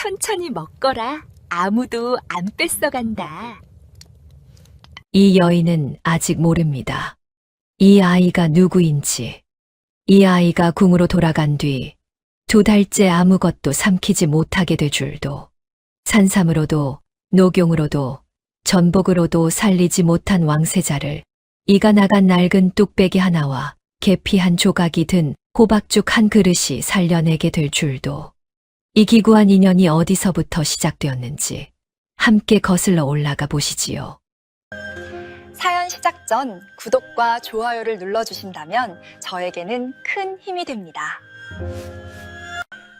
천천히 먹거라. 아무도 안 뺏어간다. 이 여인은 아직 모릅니다. 이 아이가 누구인지. 이 아이가 궁으로 돌아간 뒤 2달째 아무것도 삼키지 못하게 될 줄도, 산삼으로도 녹용으로도 전복으로도 살리지 못한 왕세자를 이가 나간 낡은 뚝배기 하나와 계피 한 조각이 든 호박죽 한 그릇이 살려내게 될 줄도, 이 기구한 인연이 어디서부터 시작되었는지 함께 거슬러 올라가 보시지요. 사연 시작 전 구독과 좋아요를 눌러주신다면 저에게는 큰 힘이 됩니다.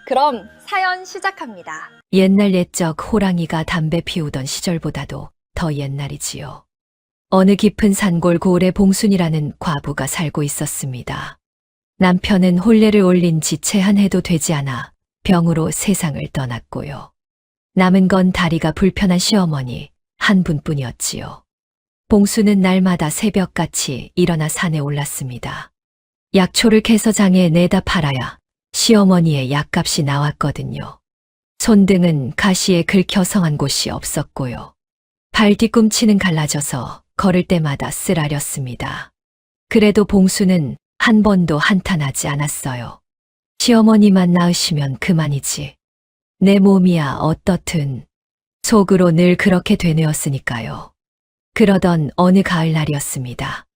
그럼 사연 시작합니다. 옛날 옛적 호랑이가 담배 피우던 시절보다도 더 옛날이지요. 어느 깊은 산골 고을에 봉순이라는 과부가 살고 있었습니다. 남편은 혼례를 올린 지 채 한 해도 되지 않아 병으로 세상을 떠났고요. 남은 건 다리가 불편한 시어머니 한 분뿐이었지요. 봉수는 날마다 새벽같이 일어나 산에 올랐습니다. 약초를 캐서 장에 내다 팔아야 시어머니의 약값이 나왔거든요. 손등은 가시에 긁혀 성한 곳이 없었고요. 발 뒤꿈치는 갈라져서 걸을 때마다 쓰라렸습니다. 그래도 봉수는 한 번도 한탄하지 않았어요. 시어머니만 나으시면 그만이지. 내 몸이야 어떻든 속으로 늘 그렇게 되뇌었으니까요. 그러던 어느 가을날이었습니다.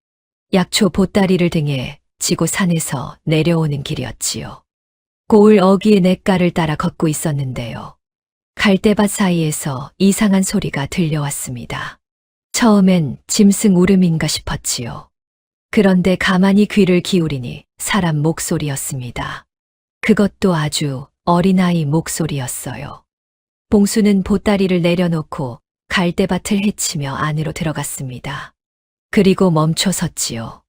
약초 보따리를 등에 지고 산에서 내려오는 길이었지요. 고을 어귀의 냇가를 따라 걷고 있었는데요. 갈대밭 사이에서 이상한 소리가 들려왔습니다. 처음엔 짐승 울음인가 싶었지요. 그런데 가만히 귀를 기울이니 사람 목소리였습니다. 그것도 아주 어린아이 목소리였어요. 봉수는 보따리를 내려놓고 갈대밭을 헤치며 안으로 들어갔습니다. 그리고 멈춰 섰지요.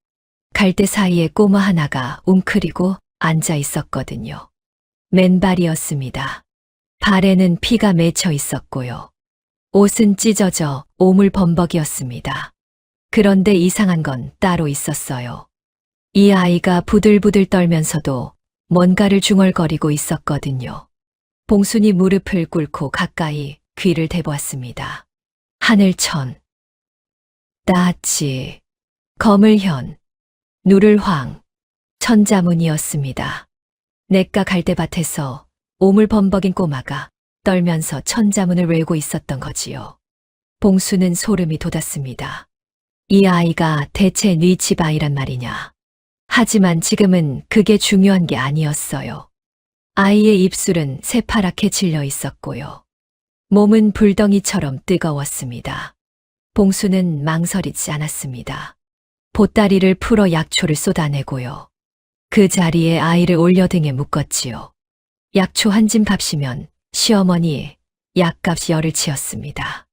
갈대 사이에 꼬마 하나가 웅크리고 앉아 있었거든요. 맨발이었습니다. 발에는 피가 맺혀 있었고요. 옷은 찢어져 오물범벅이었습니다. 그런데 이상한 건 따로 있었어요. 이 아이가 부들부들 떨면서도 뭔가를 중얼거리고 있었거든요. 봉순이 무릎을 꿇고 가까이 귀를 대보았습니다. 하늘천, 따치, 거물현, 누를황, 천자문이었습니다. 냇가 갈대밭에서 오물범벅인 꼬마가 떨면서 천자문을 외우고 있었던 거지요. 봉수는 소름이 돋았습니다. 이 아이가 대체 네 집 아이란 말이냐. 하지만 지금은 그게 중요한 게 아니었어요. 아이의 입술은 새파랗게 질려 있었고요. 몸은 불덩이처럼 뜨거웠습니다. 봉수는 망설이지 않았습니다. 보따리를 풀어 약초를 쏟아내고요. 그 자리에 아이를 올려 등에 묶었지요. 약초 한 짐 값이면 시어머니 약값이 열을 치었습니다.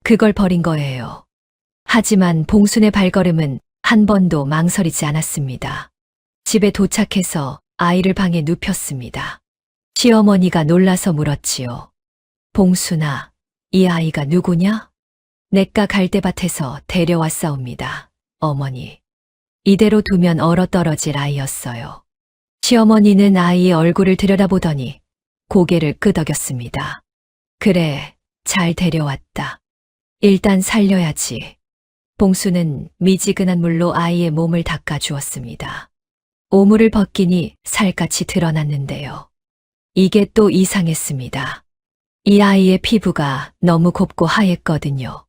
그걸 버린 거예요. 하지만 봉순의 발걸음은 한 번도 망설이지 않았습니다. 집에 도착해서 아이를 방에 눕혔습니다. 시어머니가 놀라서 물었지요. 봉순아, 이 아이가 누구냐? 냇가 갈대밭에서 데려왔사옵니다. 어머니. 이대로 두면 얼어떨어질 아이였어요. 시어머니는 아이의 얼굴을 들여다보더니 고개를 끄덕였습니다. 그래, 잘 데려왔다. 일단 살려야지. 봉수는 미지근한 물로 아이의 몸을 닦아주었습니다. 오물을 벗기니 살갗이 드러났는데요. 이게 또 이상했습니다. 이 아이의 피부가 너무 곱고 하얘거든요.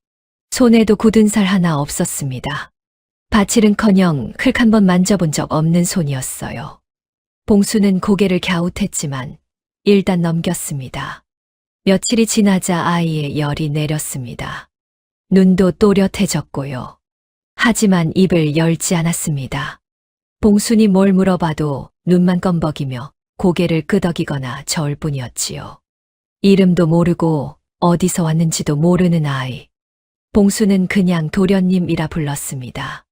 손에도 굳은 살 하나 없었습니다. 바칠은커녕 흙 한 번 만져본 적 없는 손이었어요. 봉수는 고개를 갸웃했지만 일단 넘겼습니다. 며칠이 지나자 아이의 열이 내렸습니다. 눈도 또렷해졌고요. 하지만 입을 열지 않았습니다. 봉순이 뭘 물어봐도 눈만 껌벅이며 고개를 끄덕이거나 저을 뿐이었지요. 이름도 모르고 어디서 왔는지도 모르는 아이. 봉수는 그냥 도련님이라 불렀습니다.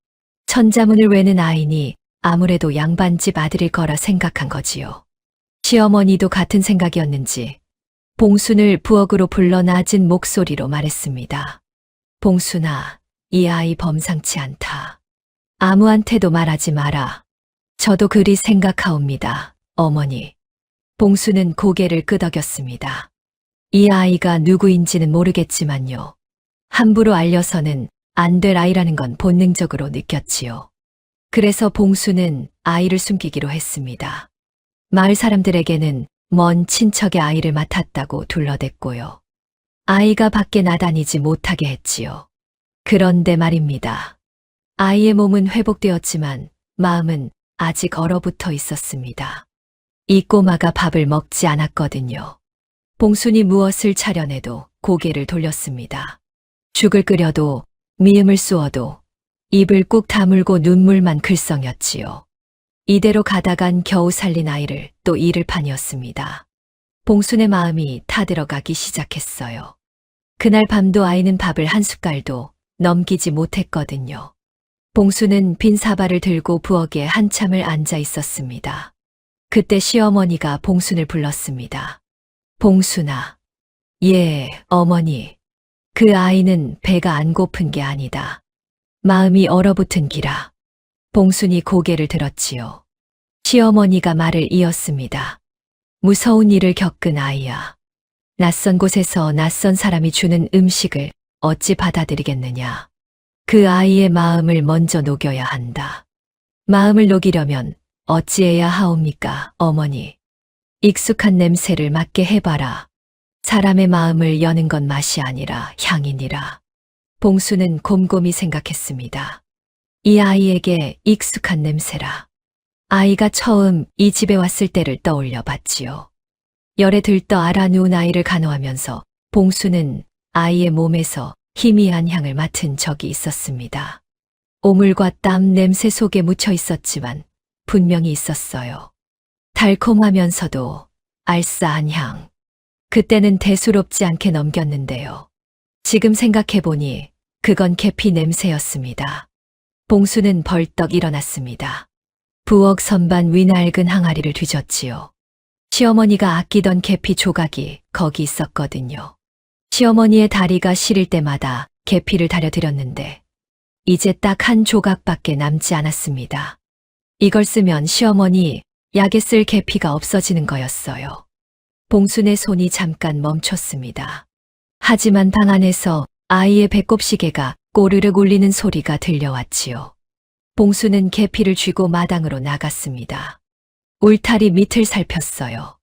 천자문을 외는 아이니 아무래도 양반집 아들일 거라 생각한 거지요. 시어머니도 같은 생각이었는지 봉순을 부엌으로 불러 낮은 목소리로 말했습니다. 봉순아, 이 아이 범상치 않다. 아무한테도 말하지 마라. 저도 그리 생각하옵니다, 어머니. 봉수는 고개를 끄덕였습니다. 이 아이가 누구인지는 모르겠지만요. 함부로 알려서는 안 될 아이라는 건 본능적으로 느꼈지요. 그래서 봉수는 아이를 숨기기로 했습니다. 마을 사람들에게는 먼 친척의 아이를 맡았다고 둘러댔고요. 아이가 밖에 나다니지 못하게 했지요. 그런데 말입니다. 아이의 몸은 회복되었지만 마음은 아직 얼어붙어 있었습니다. 이 꼬마가 밥을 먹지 않았거든요. 봉순이 무엇을 차려내도 고개를 돌렸습니다. 죽을 끓여도 미음을 쏘어도 입을 꾹 다물고 눈물만 글썽였지요. 이대로 가다간 겨우 살린 아이를 또 잃을 판이었습니다. 봉순의 마음이 타들어가기 시작했어요. 그날 밤도 아이는 밥을 한 숟갈도 넘기지 못했거든요. 봉순은 빈 사발을 들고 부엌에 한참을 앉아 있었습니다. 그때 시어머니가 봉순을 불렀습니다. 봉순아. 예, 어머니. 그 아이는 배가 안 고픈 게 아니다. 마음이 얼어붙은 기라. 봉순이 고개를 들었지요. 시어머니가 말을 이었습니다. 무서운 일을 겪은 아이야. 낯선 곳에서 낯선 사람이 주는 음식을 어찌 받아들이겠느냐. 그 아이의 마음을 먼저 녹여야 한다. 마음을 녹이려면 어찌해야 하옵니까, 어머니? 익숙한 냄새를 맡게 해봐라. 사람의 마음을 여는 건 맛이 아니라 향이니라. 봉수는 곰곰이 생각했습니다. 이 아이에게 익숙한 냄새라. 아이가 처음 이 집에 왔을 때를 떠올려 봤지요. 열에 들떠 알아 누운 아이를 간호하면서 봉수는 아이의 몸에서 희미한 향을 맡은 적이 있었습니다. 오물과 땀 냄새 속에 묻혀 있었지만 분명히 있었어요. 달콤하면서도 알싸한 향. 그때는 대수롭지 않게 넘겼는데요. 지금 생각해보니 그건 계피 냄새였습니다. 봉수는 벌떡 일어났습니다. 부엌 선반 위 낡은 항아리를 뒤졌지요. 시어머니가 아끼던 계피 조각이 거기 있었거든요. 시어머니의 다리가 시릴 때마다 계피를 다려드렸는데 이제 딱 한 조각밖에 남지 않았습니다. 이걸 쓰면 시어머니 약에 쓸 계피가 없어지는 거였어요. 봉순의 손이 잠깐 멈췄습니다. 하지만 방 안에서 아이의 배꼽시계가 꼬르륵 울리는 소리가 들려왔지요. 봉수는 계피를 쥐고 마당으로 나갔습니다. 울타리 밑을 살폈어요.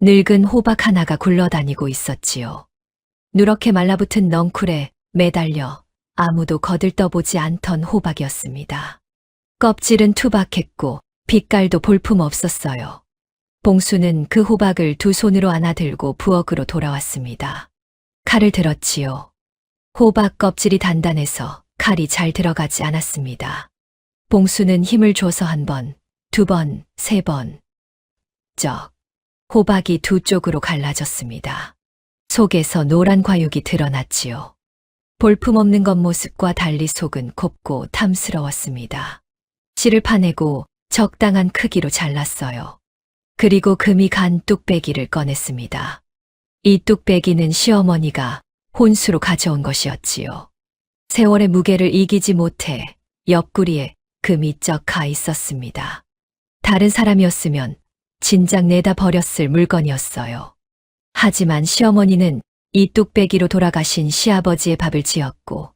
늙은 호박 하나가 굴러다니고 있었지요. 누렇게 말라붙은 넝쿨에 매달려 아무도 거들떠보지 않던 호박이었습니다. 껍질은 투박했고 빛깔도 볼품없었어요. 봉수는 그 호박을 두 손으로 안아들고 부엌으로 돌아왔습니다. 칼을 들었지요. 호박 껍질이 단단해서 칼이 잘 들어가지 않았습니다. 봉수는 힘을 줘서 한 번, 두 번, 세 번. 쩍. 호박이 두 쪽으로 갈라졌습니다. 속에서 노란 과육이 드러났지요. 볼품없는 겉모습과 달리 속은 곱고 탐스러웠습니다. 씨를 파내고 적당한 크기로 잘랐어요. 그리고 금이 간 뚝배기를 꺼냈습니다. 이 뚝배기는 시어머니가 혼수로 가져온 것이었지요. 세월의 무게를 이기지 못해 옆구리에 금이 쩍 가 있었습니다. 다른 사람이었으면 진작 내다 버렸을 물건이었어요. 하지만 시어머니는 이 뚝배기로 돌아가신 시아버지의 밥을 지었고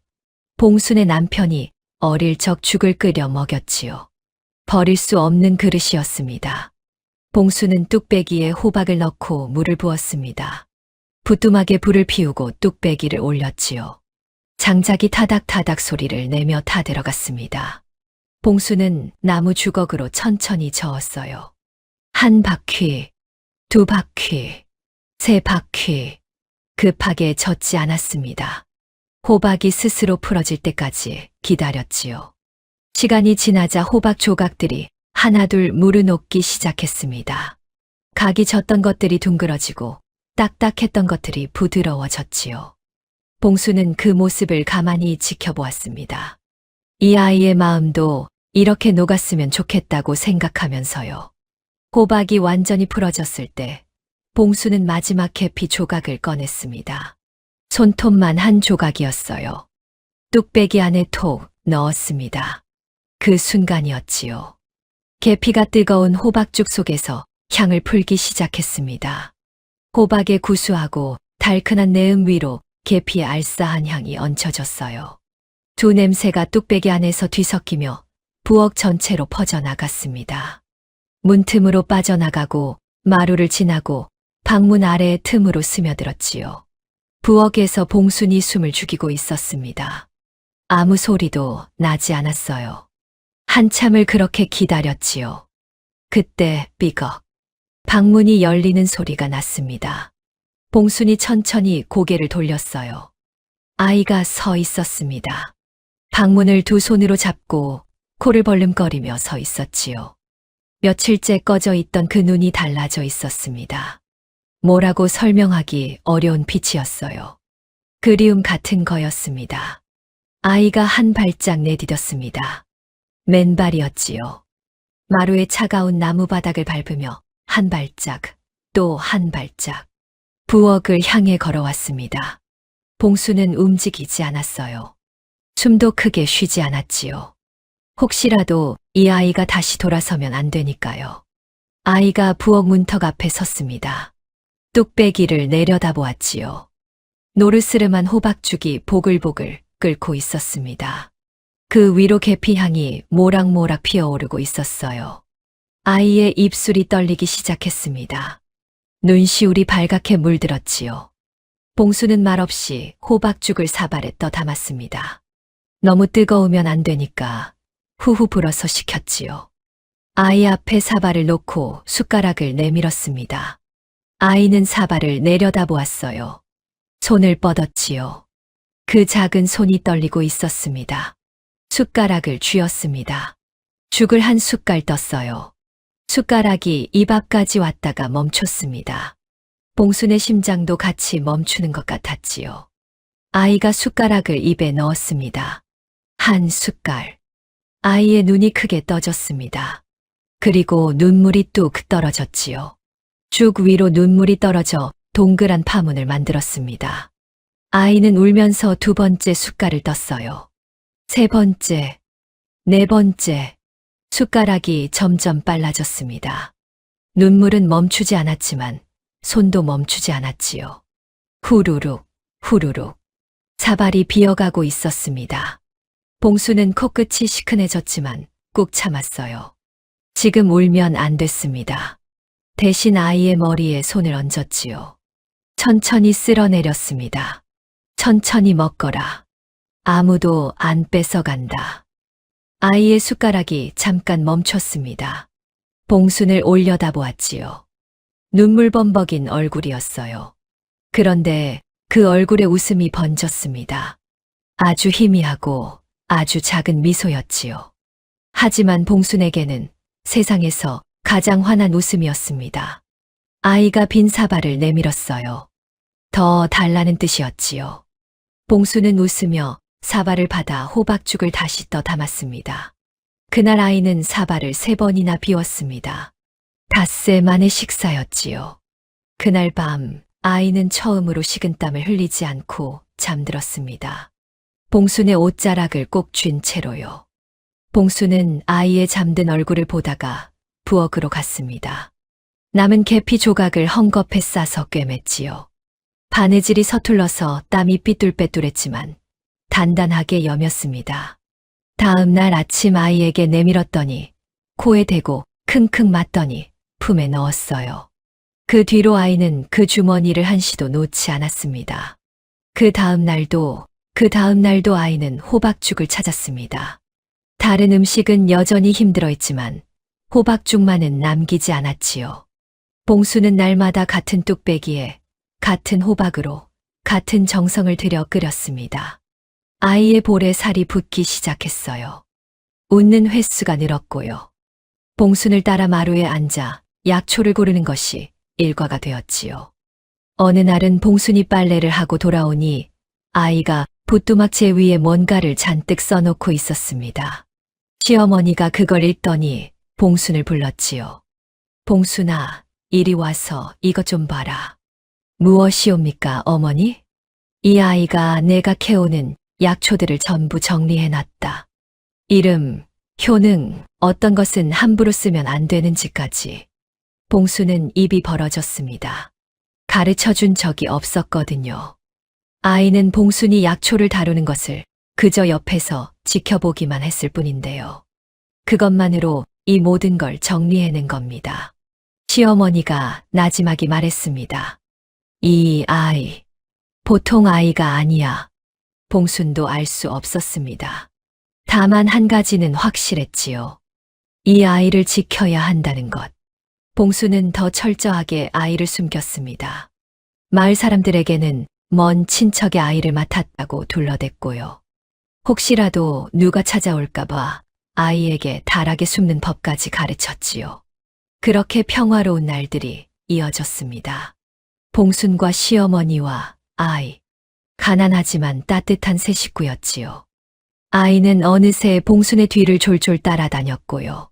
봉순의 남편이 어릴 적 죽을 끓여 먹였지요. 버릴 수 없는 그릇이었습니다. 봉수는 뚝배기에 호박을 넣고 물을 부었습니다. 부뚜막에 불을 피우고 뚝배기를 올렸지요. 장작이 타닥타닥 소리를 내며 타들어갔습니다. 봉수는 나무 주걱으로 천천히 저었어요. 한 바퀴, 두 바퀴, 세 바퀴. 급하게 젓지 않았습니다. 호박이 스스로 풀어질 때까지 기다렸지요. 시간이 지나자 호박 조각들이 하나둘 물을 녹기 시작했습니다. 각이 졌던 것들이 둥그러지고 딱딱했던 것들이 부드러워졌지요. 봉수는 그 모습을 가만히 지켜보았습니다. 이 아이의 마음도 이렇게 녹았으면 좋겠다고 생각하면서요. 호박이 완전히 풀어졌을 때 봉수는 마지막 계피 조각을 꺼냈습니다. 손톱만 한 조각이었어요. 뚝배기 안에 톡 넣었습니다. 그 순간이었지요. 계피가 뜨거운 호박죽 속에서 향을 풀기 시작했습니다. 호박의 구수하고 달큰한 내음 위로 계피의 알싸한 향이 얹혀졌어요. 두 냄새가 뚝배기 안에서 뒤섞이며 부엌 전체로 퍼져나갔습니다. 문틈으로 빠져나가고 마루를 지나고 방문 아래의 틈으로 스며들었지요. 부엌에서 봉순이 숨을 죽이고 있었습니다. 아무 소리도 나지 않았어요. 한참을 그렇게 기다렸지요. 그때 삐걱 방문이 열리는 소리가 났습니다. 봉순이 천천히 고개를 돌렸어요. 아이가 서 있었습니다. 방문을 두 손으로 잡고 코를 벌름거리며 서 있었지요. 며칠째 꺼져 있던 그 눈이 달라져 있었습니다. 뭐라고 설명하기 어려운 빛이었어요. 그리움 같은 거였습니다. 아이가 한 발짝 내디뎠습니다. 맨발이었지요. 마루의 차가운 나무 바닥을 밟으며 한 발짝, 또 한 발짝. 부엌을 향해 걸어왔습니다. 봉수는 움직이지 않았어요. 숨도 크게 쉬지 않았지요. 혹시라도 이 아이가 다시 돌아서면 안 되니까요. 아이가 부엌 문턱 앞에 섰습니다. 뚝배기를 내려다보았지요. 노르스름한 호박죽이 보글보글 끓고 있었습니다. 그 위로 계피향이 모락모락 피어오르고 있었어요. 아이의 입술이 떨리기 시작했습니다. 눈시울이 발갛게 물들었지요. 봉수는 말없이 호박죽을 사발에 떠 담았습니다. 너무 뜨거우면 안 되니까 후후 불어서 식혔지요. 아이 앞에 사발을 놓고 숟가락을 내밀었습니다. 아이는 사발을 내려다보았어요. 손을 뻗었지요. 그 작은 손이 떨리고 있었습니다. 숟가락을 쥐었습니다. 죽을 한 숟갈 떴어요. 숟가락이 입 앞까지 왔다가 멈췄습니다. 봉순의 심장도 같이 멈추는 것 같았지요. 아이가 숟가락을 입에 넣었습니다. 한 숟갈. 아이의 눈이 크게 떠졌습니다. 그리고 눈물이 뚝 떨어졌지요. 죽 위로 눈물이 떨어져 동그란 파문을 만들었습니다. 아이는 울면서 두 번째 숟갈을 떴어요. 세 번째, 네 번째. 숟가락이 점점 빨라졌습니다. 눈물은 멈추지 않았지만 손도 멈추지 않았지요. 후루룩, 후루룩. 사발이 비어가고 있었습니다. 봉수는 코끝이 시큰해졌지만 꾹 참았어요. 지금 울면 안 됐습니다. 대신 아이의 머리에 손을 얹었지요. 천천히 쓸어내렸습니다. 천천히 먹거라. 아무도 안 뺏어간다. 아이의 숟가락이 잠깐 멈췄습니다. 봉순을 올려다보았지요. 눈물 범벅인 얼굴이었어요. 그런데 그 얼굴에 웃음이 번졌습니다. 아주 희미하고 아주 작은 미소였지요. 하지만 봉순에게는 세상에서 가장 환한 웃음이었습니다. 아이가 빈 사발을 내밀었어요. 더 달라는 뜻이었지요. 봉순은 웃으며 사발을 받아 호박죽을 다시 떠 담았습니다. 그날 아이는 사발을 3번이나 비웠습니다. 닷새 만의 식사였지요. 그날 밤 아이는 처음으로 식은땀을 흘리지 않고 잠들었습니다. 봉순의 옷자락을 꼭 쥔 채로요. 봉순은 아이의 잠든 얼굴을 보다가 부엌으로 갔습니다. 남은 계피 조각을 헝겊에 싸서 꿰맸지요. 바느질이 서툴러서 땀이 삐뚤빼뚤했지만 단단하게 여몄습니다. 다음 날 아침 아이에게 내밀었더니 코에 대고 킁킁 맞더니 품에 넣었어요. 그 뒤로 아이는 그 주머니를 한시도 놓지 않았습니다. 그 다음 날도 아이는 호박죽을 찾았습니다. 다른 음식은 여전히 힘들어 했지만 호박죽만은 남기지 않았지요. 봉수는 날마다 같은 뚝배기에 같은 호박으로 같은 정성을 들여 끓였습니다. 아이의 볼에 살이 붙기 시작했어요. 웃는 횟수가 늘었고요. 봉순을 따라 마루에 앉아 약초를 고르는 것이 일과가 되었지요. 어느 날은 봉순이 빨래를 하고 돌아오니 아이가 부뚜막재 위에 뭔가를 잔뜩 써놓고 있었습니다. 시어머니가 그걸 읽더니 봉순을 불렀지요. 봉순아, 이리 와서 이것 좀 봐라. 무엇이옵니까, 어머니? 이 아이가 내가 캐오는 약초들을 전부 정리해놨다. 이름, 효능, 어떤 것은 함부로 쓰면 안 되는지까지. 봉수는 입이 벌어졌습니다. 가르쳐 준 적이 없었거든요. 아이는 봉순이 약초를 다루는 것을 그저 옆에서 지켜보기만 했을 뿐인데요. 그것만으로 이 모든 걸 정리해낸 겁니다. 시어머니가 나지막이 말했습니다. 이 아이, 보통 아이가 아니야. 봉순도 알 수 없었습니다. 다만 한 가지는 확실했지요. 이 아이를 지켜야 한다는 것. 봉순은 더 철저하게 아이를 숨겼습니다. 마을 사람들에게는 먼 친척의 아이를 맡았다고 둘러댔고요. 혹시라도 누가 찾아올까봐 아이에게 달하게 숨는 법까지 가르쳤지요. 그렇게 평화로운 날들이 이어졌습니다. 봉순과 시어머니와 아이, 가난하지만 따뜻한 세 식구였지요. 아이는 어느새 봉순의 뒤를 졸졸 따라다녔고요.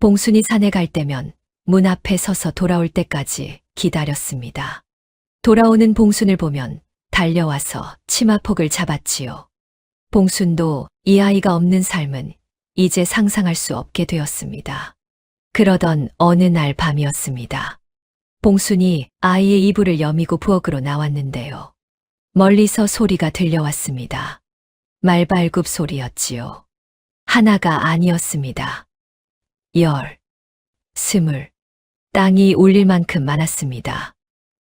봉순이 산에 갈 때면 문 앞에 서서 돌아올 때까지 기다렸습니다. 돌아오는 봉순을 보면 달려와서 치마폭을 잡았지요. 봉순도 이 아이가 없는 삶은 이제 상상할 수 없게 되었습니다. 그러던 어느 날 밤이었습니다. 봉순이 아이의 이불을 여미고 부엌으로 나왔는데요. 멀리서 소리가 들려왔습니다. 말발굽 소리였지요. 하나가 아니었습니다. 10, 20, 땅이 울릴 만큼 많았습니다.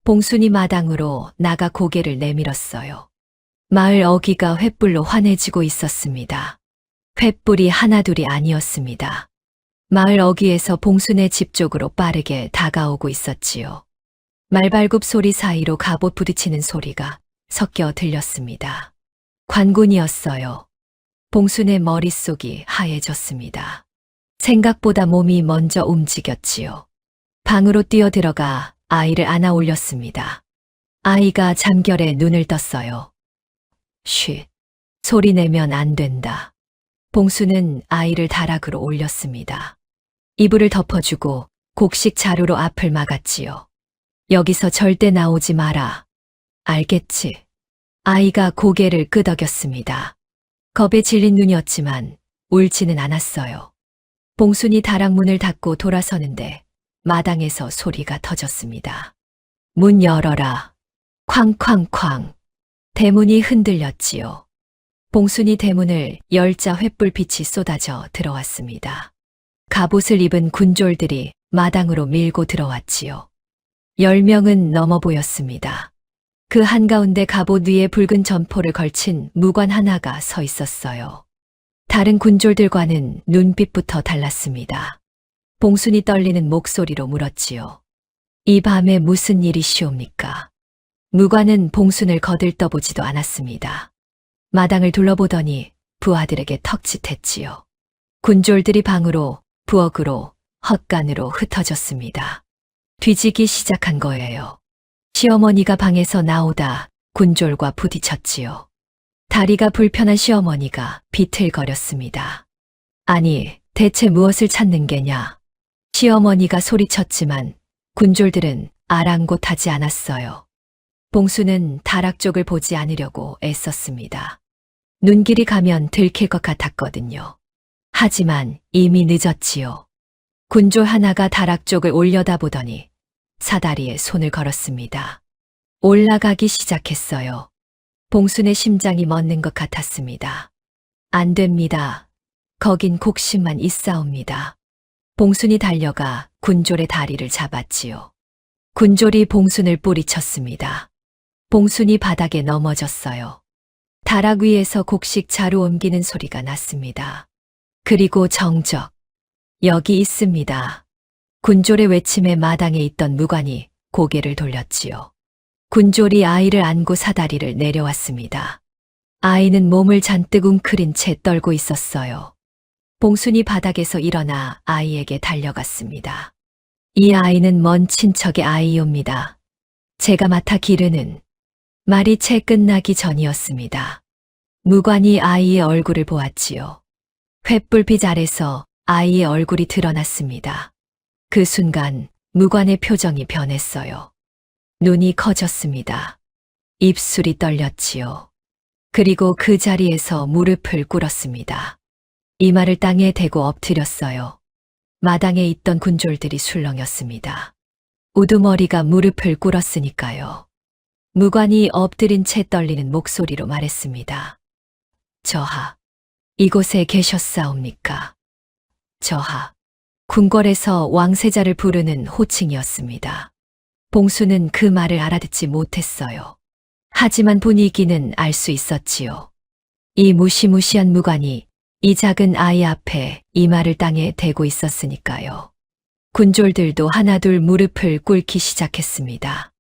봉순이 마당으로 나가 고개를 내밀었어요. 마을 어귀가 횃불로 환해지고 있었습니다. 횃불이 하나둘이 아니었습니다. 마을 어귀에서 봉순의 집 쪽으로 빠르게 다가오고 있었지요. 말발굽 소리 사이로 갑옷 부딪히는 소리가 섞여 들렸습니다. 관군이었어요. 봉순의 머릿속이 하얘졌습니다. 생각보다 몸이 먼저 움직였지요. 방으로 뛰어들어가 아이를 안아 올렸습니다. 아이가 잠결에 눈을 떴어요. 쉿, 소리 내면 안 된다. 봉순은 아이를 다락으로 올렸습니다. 이불을 덮어주고 곡식 자루로 앞을 막았지요. 여기서 절대 나오지 마라. 알겠지? 아이가 고개를 끄덕였습니다. 겁에 질린 눈이었지만 울지는 않았어요. 봉순이 다락문을 닫고 돌아서는데 마당에서 소리가 터졌습니다. 문 열어라. 쾅쾅쾅. 대문이 흔들렸지요. 봉순이 대문을 열자 횃불빛이 쏟아져 들어왔습니다. 갑옷을 입은 군졸들이 마당으로 밀고 들어왔지요. 10명은 넘어 보였습니다. 그 한가운데 갑옷 위에 붉은 점포를 걸친 무관 하나가 서 있었어요. 다른 군졸들과는 눈빛부터 달랐습니다. 봉순이 떨리는 목소리로 물었지요. 이 밤에 무슨 일이시옵니까? 무관은 봉순을 거들떠보지도 않았습니다. 마당을 둘러보더니 부하들에게 턱짓했지요. 군졸들이 방으로, 부엌으로, 헛간으로 흩어졌습니다. 뒤지기 시작한 거예요. 시어머니가 방에서 나오다 군졸과 부딪혔지요. 다리가 불편한 시어머니가 비틀거렸습니다. 아니, 대체 무엇을 찾는 게냐? 시어머니가 소리쳤지만 군졸들은 아랑곳하지 않았어요. 봉순은 다락 쪽을 보지 않으려고 애썼습니다. 눈길이 가면 들킬 것 같았거든요. 하지만 이미 늦었지요. 군졸 하나가 다락 쪽을 올려다보더니 사다리에 손을 걸었습니다. 올라가기 시작했어요. 봉순의 심장이 멎는 것 같았습니다. 안 됩니다. 거긴 곡식만 있사옵니다. 봉순이 달려가 군졸의 다리를 잡았지요. 군졸이 봉순을 뿌리쳤습니다. 봉순이 바닥에 넘어졌어요. 다락 위에서 곡식 자루 옮기는 소리가 났습니다. 그리고 정적. 여기 있습니다. 군졸의 외침에 마당에 있던 무관이 고개를 돌렸지요. 군졸이 아이를 안고 사다리를 내려왔습니다. 아이는 몸을 잔뜩 웅크린 채 떨고 있었어요. 봉순이 바닥에서 일어나 아이에게 달려갔습니다. 이 아이는 먼 친척의 아이옵니다. 제가 맡아 기르는. 말이 채 끝나기 전이었습니다. 무관이 아이의 얼굴을 보았지요. 횃불빛 아래서 아이의 얼굴이 드러났습니다. 그 순간 무관의 표정이 변했어요. 눈이 커졌습니다. 입술이 떨렸지요. 그리고 그 자리에서 무릎을 꿇었습니다. 이마를 땅에 대고 엎드렸어요. 마당에 있던 군졸들이 술렁였습니다. 우두머리가 무릎을 꿇었으니까요. 무관이 엎드린 채 떨리는 목소리로 말했습니다. 저하, 이곳에 계셨사옵니까? 저하, 궁궐에서 왕세자를 부르는 호칭이었습니다. 봉수는 그 말을 알아듣지 못했어요. 하지만 분위기는 알 수 있었지요. 이 무시무시한 무관이 이 작은 아이 앞에 이마를 땅에 대고 있었으니까요. 군졸들도 하나둘 무릎을 꿇기 시작했습니다.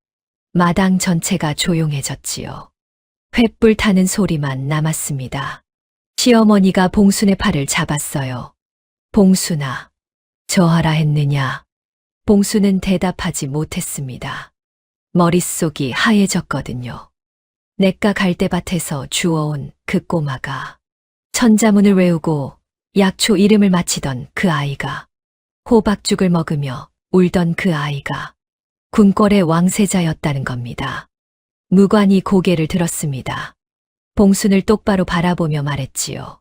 마당 전체가 조용해졌지요. 횃불 타는 소리만 남았습니다. 시어머니가 봉순의 팔을 잡았어요. 봉순아, 저하라 했느냐? 봉순은 대답하지 못했습니다. 머릿속이 하얘졌거든요. 냇가 갈대밭에서 주워온 그 꼬마가, 천자문을 외우고 약초 이름을 마치던 그 아이가, 호박죽을 먹으며 울던 그 아이가 궁궐의 왕세자였다는 겁니다. 무관이 고개를 들었습니다. 봉순을 똑바로 바라보며 말했지요.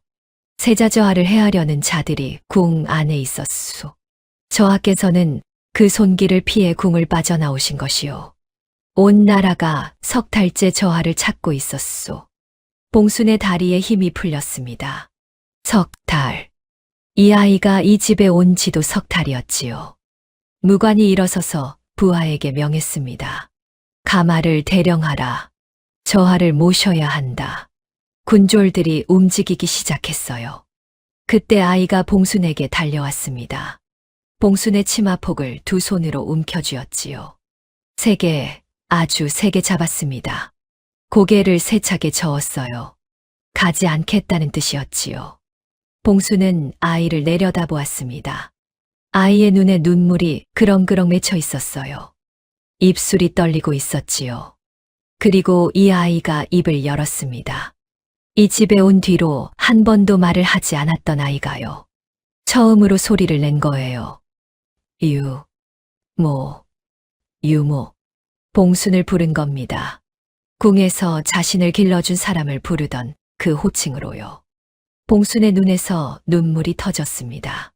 세자저하를 해하려는 자들이 궁 안에 있었소. 저하께서는 그 손길을 피해 궁을 빠져나오신 것이요. 온 나라가 석 달째 저하를 찾고 있었소. 봉순의 다리에 힘이 풀렸습니다. 석 달. 이 아이가 이 집에 온 지도 석 달이었지요. 무관이 일어서서 부하에게 명했습니다. 가마를 대령하라. 저하를 모셔야 한다. 군졸들이 움직이기 시작했어요. 그때 아이가 봉순에게 달려왔습니다. 봉순의 치마폭을 두 손으로 움켜쥐었지요. 세게, 아주 세게 잡았습니다. 고개를 세차게 저었어요. 가지 않겠다는 뜻이었지요. 봉순은 아이를 내려다보았습니다. 아이의 눈에 눈물이 그렁그렁 맺혀 있었어요. 입술이 떨리고 있었지요. 그리고 이 아이가 입을 열었습니다. 이 집에 온 뒤로 한 번도 말을 하지 않았던 아이가요. 처음으로 소리를 낸 거예요. 유모. 봉순을 부른 겁니다. 궁에서 자신을 길러준 사람을 부르던 그 호칭으로요. 봉순의 눈에서 눈물이 터졌습니다.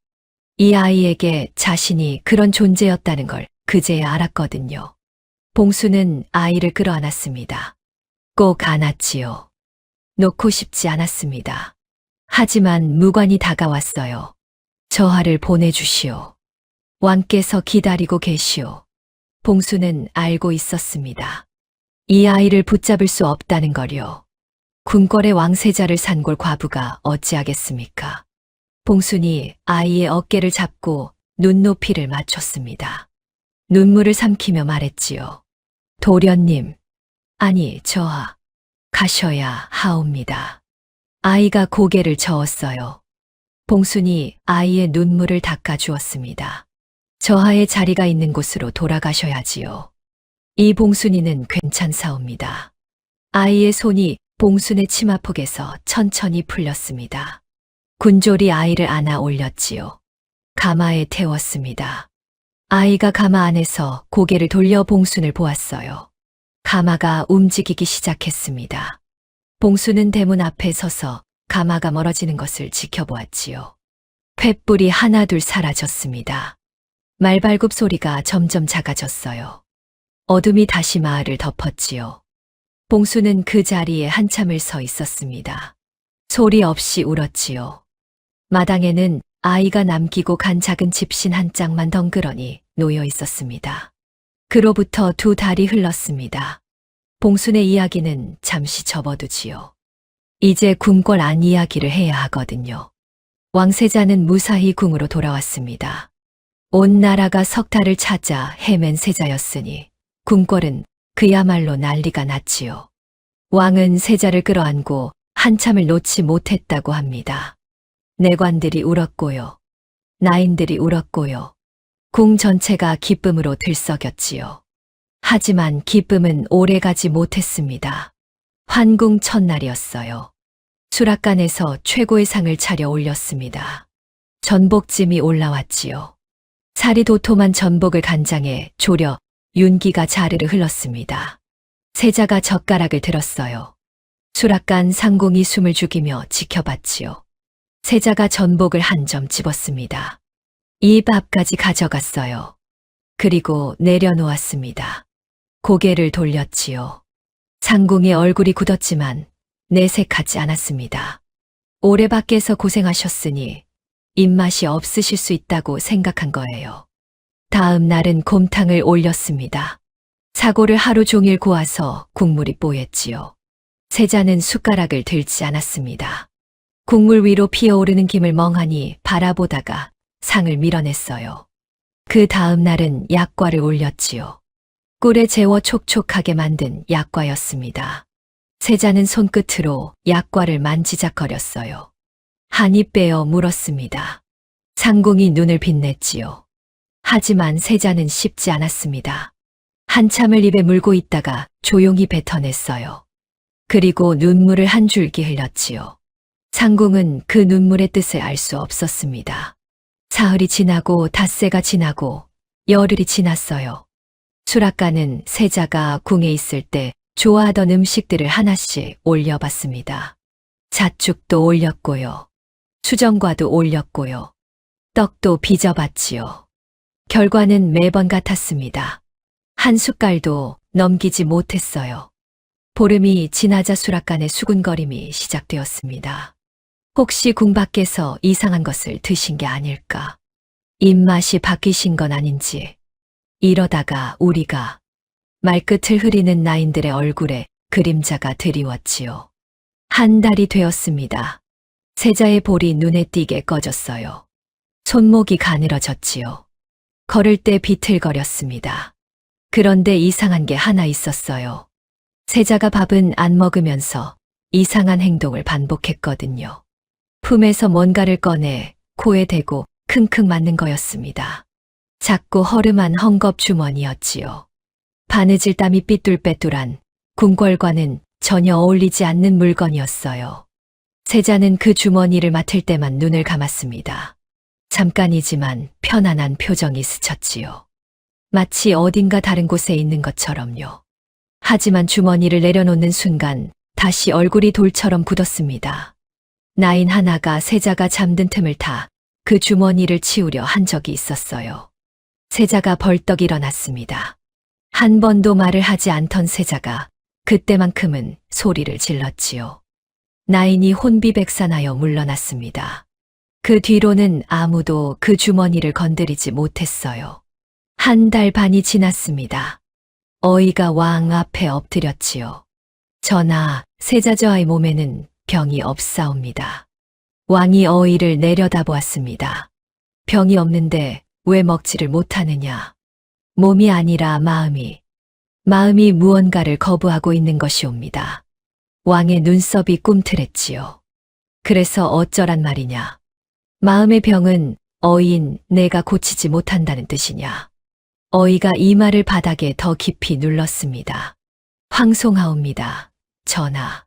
이 아이에게 자신이 그런 존재였다는 걸 그제야 알았거든요. 봉순은 아이를 끌어안았습니다. 꼭 안았지요. 놓고 싶지 않았습니다. 하지만 무관이 다가왔어요. 저하를 보내주시오. 왕께서 기다리고 계시오. 봉순은 알고 있었습니다. 이 아이를 붙잡을 수 없다는 걸요. 궁궐의 왕세자를 산골 과부가 어찌하겠습니까? 봉순이 아이의 어깨를 잡고 눈높이를 맞췄습니다. 눈물을 삼키며 말했지요. 도련님, 아니 저하, 가셔야 하옵니다. 아이가 고개를 저었어요. 봉순이 아이의 눈물을 닦아주었습니다. 저하의 자리가 있는 곳으로 돌아가셔야지요. 이 봉순이는 괜찮사옵니다. 아이의 손이 봉순의 치마폭에서 천천히 풀렸습니다. 군졸이 아이를 안아 올렸지요. 가마에 태웠습니다. 아이가 가마 안에서 고개를 돌려 봉순을 보았어요. 가마가 움직이기 시작했습니다. 봉순은 대문 앞에 서서 가마가 멀어지는 것을 지켜보았지요. 횃불이 하나둘 사라졌습니다. 말발굽 소리가 점점 작아졌어요. 어둠이 다시 마을을 덮었지요. 봉순은 그 자리에 한참을 서 있었습니다. 소리 없이 울었지요. 마당에는 아이가 남기고 간 작은 집신 한 짝만 덩그러니 놓여 있었습니다. 그로부터 두 달이 흘렀습니다. 봉순의 이야기는 잠시 접어두지요. 이제 궁궐 안 이야기를 해야 하거든요. 왕세자는 무사히 궁으로 돌아왔습니다. 온 나라가 석 달을 찾아 헤맨 세자였으니 궁궐은 그야말로 난리가 났지요. 왕은 세자를 끌어안고 한참을 놓지 못했다고 합니다. 내관들이 울었고요. 나인들이 울었고요. 궁 전체가 기쁨으로 들썩였지요. 하지만 기쁨은 오래가지 못했습니다. 환궁 첫날이었어요. 수락관에서 최고의 상을 차려 올렸습니다. 전복짐이 올라왔지요. 살이 도톰한 전복을 간장에 졸여 윤기가 자르르 흘렀습니다. 세자가 젓가락을 들었어요. 수락관 상공이 숨을 죽이며 지켜봤지요. 세자가 전복을 한 점 집었습니다. 입 앞까지 가져갔어요. 그리고 내려놓았습니다. 고개를 돌렸지요. 상궁의 얼굴이 굳었지만 내색하지 않았습니다. 오래 밖에서 고생하셨으니 입맛이 없으실 수 있다고 생각한 거예요. 다음 날은 곰탕을 올렸습니다. 사고를 하루 종일 고아서 국물이 뽀였지요. 세자는 숟가락을 들지 않았습니다. 국물 위로 피어오르는 김을 멍하니 바라보다가 상을 밀어냈어요. 그 다음 날은 약과를 올렸지요. 꿀에 재워 촉촉하게 만든 약과였습니다. 세자는 손끝으로 약과를 만지작거렸어요. 한 입 빼어 물었습니다. 상궁이 눈을 빛냈지요. 하지만 세자는 씹지 않았습니다. 한참을 입에 물고 있다가 조용히 뱉어냈어요. 그리고 눈물을 한 줄기 흘렸지요. 상궁은 그 눈물의 뜻을 알 수 없었습니다. 사흘이 지나고 닷새가 지나고 열흘이 지났어요. 수락가는 세자가 궁에 있을 때 좋아하던 음식들을 하나씩 올려봤습니다. 잣죽도 올렸고요. 수정과도 올렸고요. 떡도 빚어봤지요. 결과는 매번 같았습니다. 한 숟갈도 넘기지 못했어요. 보름이 지나자 수락간의 수군거림이 시작되었습니다. 혹시 궁 밖에서 이상한 것을 드신 게 아닐까? 입맛이 바뀌신 건 아닌지. 이러다가 우리가 말끝을 흐리는 나인들의 얼굴에 그림자가 드리웠지요. 한 달이 되었습니다. 세자의 볼이 눈에 띄게 꺼졌어요. 손목이 가늘어졌지요. 걸을 때 비틀거렸습니다. 그런데 이상한 게 하나 있었어요. 세자가 밥은 안 먹으면서 이상한 행동을 반복했거든요. 품에서 뭔가를 꺼내 코에 대고 킁킁 맞는 거였습니다. 작고 허름한 헝겊 주머니였지요. 바느질 땀이 삐뚤빼뚤한 궁궐과는 전혀 어울리지 않는 물건이었어요. 세자는 그 주머니를 맡을 때만 눈을 감았습니다. 잠깐이지만 편안한 표정이 스쳤지요. 마치 어딘가 다른 곳에 있는 것처럼요. 하지만 주머니를 내려놓는 순간 다시 얼굴이 돌처럼 굳었습니다. 나인 하나가 세자가 잠든 틈을 타 그 주머니를 치우려 한 적이 있었어요. 세자가 벌떡 일어났습니다. 한 번도 말을 하지 않던 세자가 그때만큼은 소리를 질렀지요. 나인이 혼비백산하여 물러났습니다. 그 뒤로는 아무도 그 주머니를 건드리지 못했어요. 한 달 반이 지났습니다. 어이가 왕 앞에 엎드렸지요. 전하, 세자저하의 몸에는 병이 없사옵니다. 왕이 어이를 내려다보았습니다. 병이 없는데 왜 먹지를 못하느냐? 몸이 아니라 마음이 무언가를 거부하고 있는 것이옵니다. 왕의 눈썹이 꿈틀했지요. 그래서 어쩌란 말이냐? 마음의 병은 어이인 내가 고치지 못한다는 뜻이냐? 어이가 이 말을 바닥에 더 깊이 눌렀습니다. 황송하옵니다, 전하.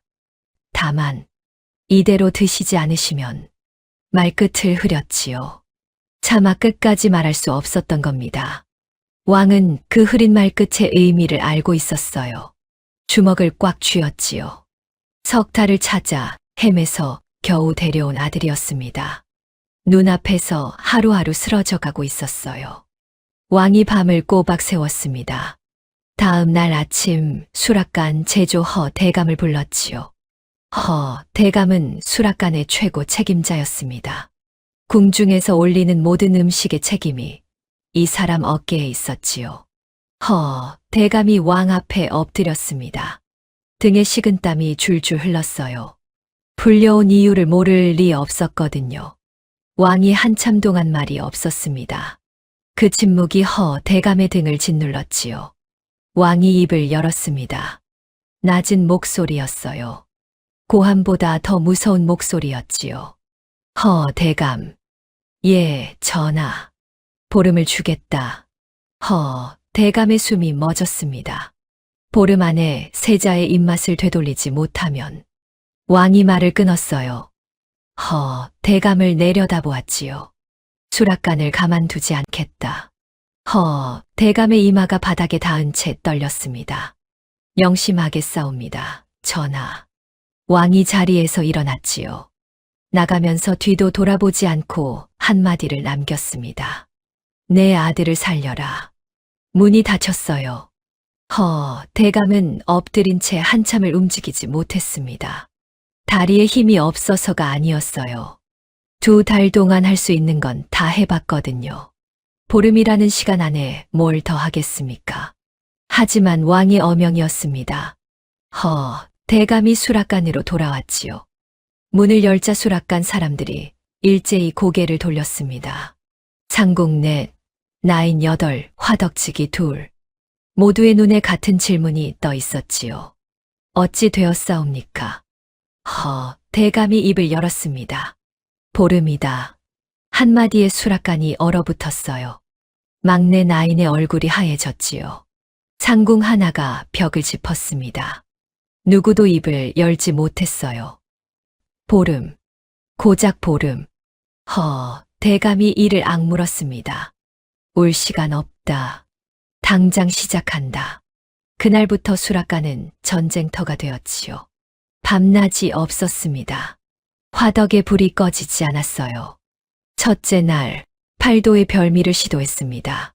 다만 이대로 드시지 않으시면 말끝을 흐렸지요. 차마 끝까지 말할 수 없었던 겁니다. 왕은 그 흐린 말끝의 의미를 알고 있었어요. 주먹을 꽉 쥐었지요. 석 달을 찾아 헤매서 겨우 데려온 아들이었습니다. 눈앞에서 하루하루 쓰러져 가고 있었어요. 왕이 밤을 꼬박 새웠습니다. 다음 날 아침 수락관 제조 허 대감을 불렀지요. 허 대감은 수락관의 최고 책임자였습니다. 궁중에서 올리는 모든 음식의 책임이 이 사람 어깨에 있었지요. 허 대감이 왕 앞에 엎드렸습니다. 등에 식은땀이 줄줄 흘렀어요. 불려온 이유를 모를 리 없었거든요. 왕이 한참 동안 말이 없었습니다. 그 침묵이 허 대감의 등을 짓눌렀지요. 왕이 입을 열었습니다. 낮은 목소리였어요. 고함보다 더 무서운 목소리였지요. 허 대감. 예, 전하. 보름을 주겠다. 허 대감의 숨이 멎었습니다. 보름 안에 세자의 입맛을 되돌리지 못하면 왕이 말을 끊었어요. 허 대감을 내려다보았지요. 수락관을 가만두지 않겠다. 허 대감의 이마가 바닥에 닿은 채 떨렸습니다. 명심하게 싸웁니다, 전하. 왕이 자리에서 일어났지요. 나가면서 뒤도 돌아보지 않고 한마디를 남겼습니다. 내 아들을 살려라. 문이 닫혔어요. 대감은 엎드린 채 한참을 움직이지 못했습니다. 다리에 힘이 없어서가 아니었어요. 2달 동안 할 수 있는 건 다 해봤거든요. 보름이라는 시간 안에 뭘 더 하겠습니까? 하지만 왕의 어명이었습니다. 대감이 수락관으로 돌아왔지요. 문을 열자 수락관 사람들이 일제히 고개를 돌렸습니다. 상궁 넷, 나인 여덟, 화덕치기 둘. 모두의 눈에 같은 질문이 떠 있었지요. 어찌 되었사옵니까? 대감이 입을 열었습니다. 보름이다. 한마디에 수락관이 얼어붙었어요. 막내 나인의 얼굴이 하얘졌지요. 상궁 하나가 벽을 짚었습니다. 누구도 입을 열지 못했어요. 보름. 고작 보름. 대감이 이를 악물었습니다. 올 시간 없다. 당장 시작한다. 그날부터 수락관은 전쟁터가 되었지요. 밤낮이 없었습니다. 화덕의 불이 꺼지지 않았어요. 첫째 날, 팔도의 별미를 시도했습니다.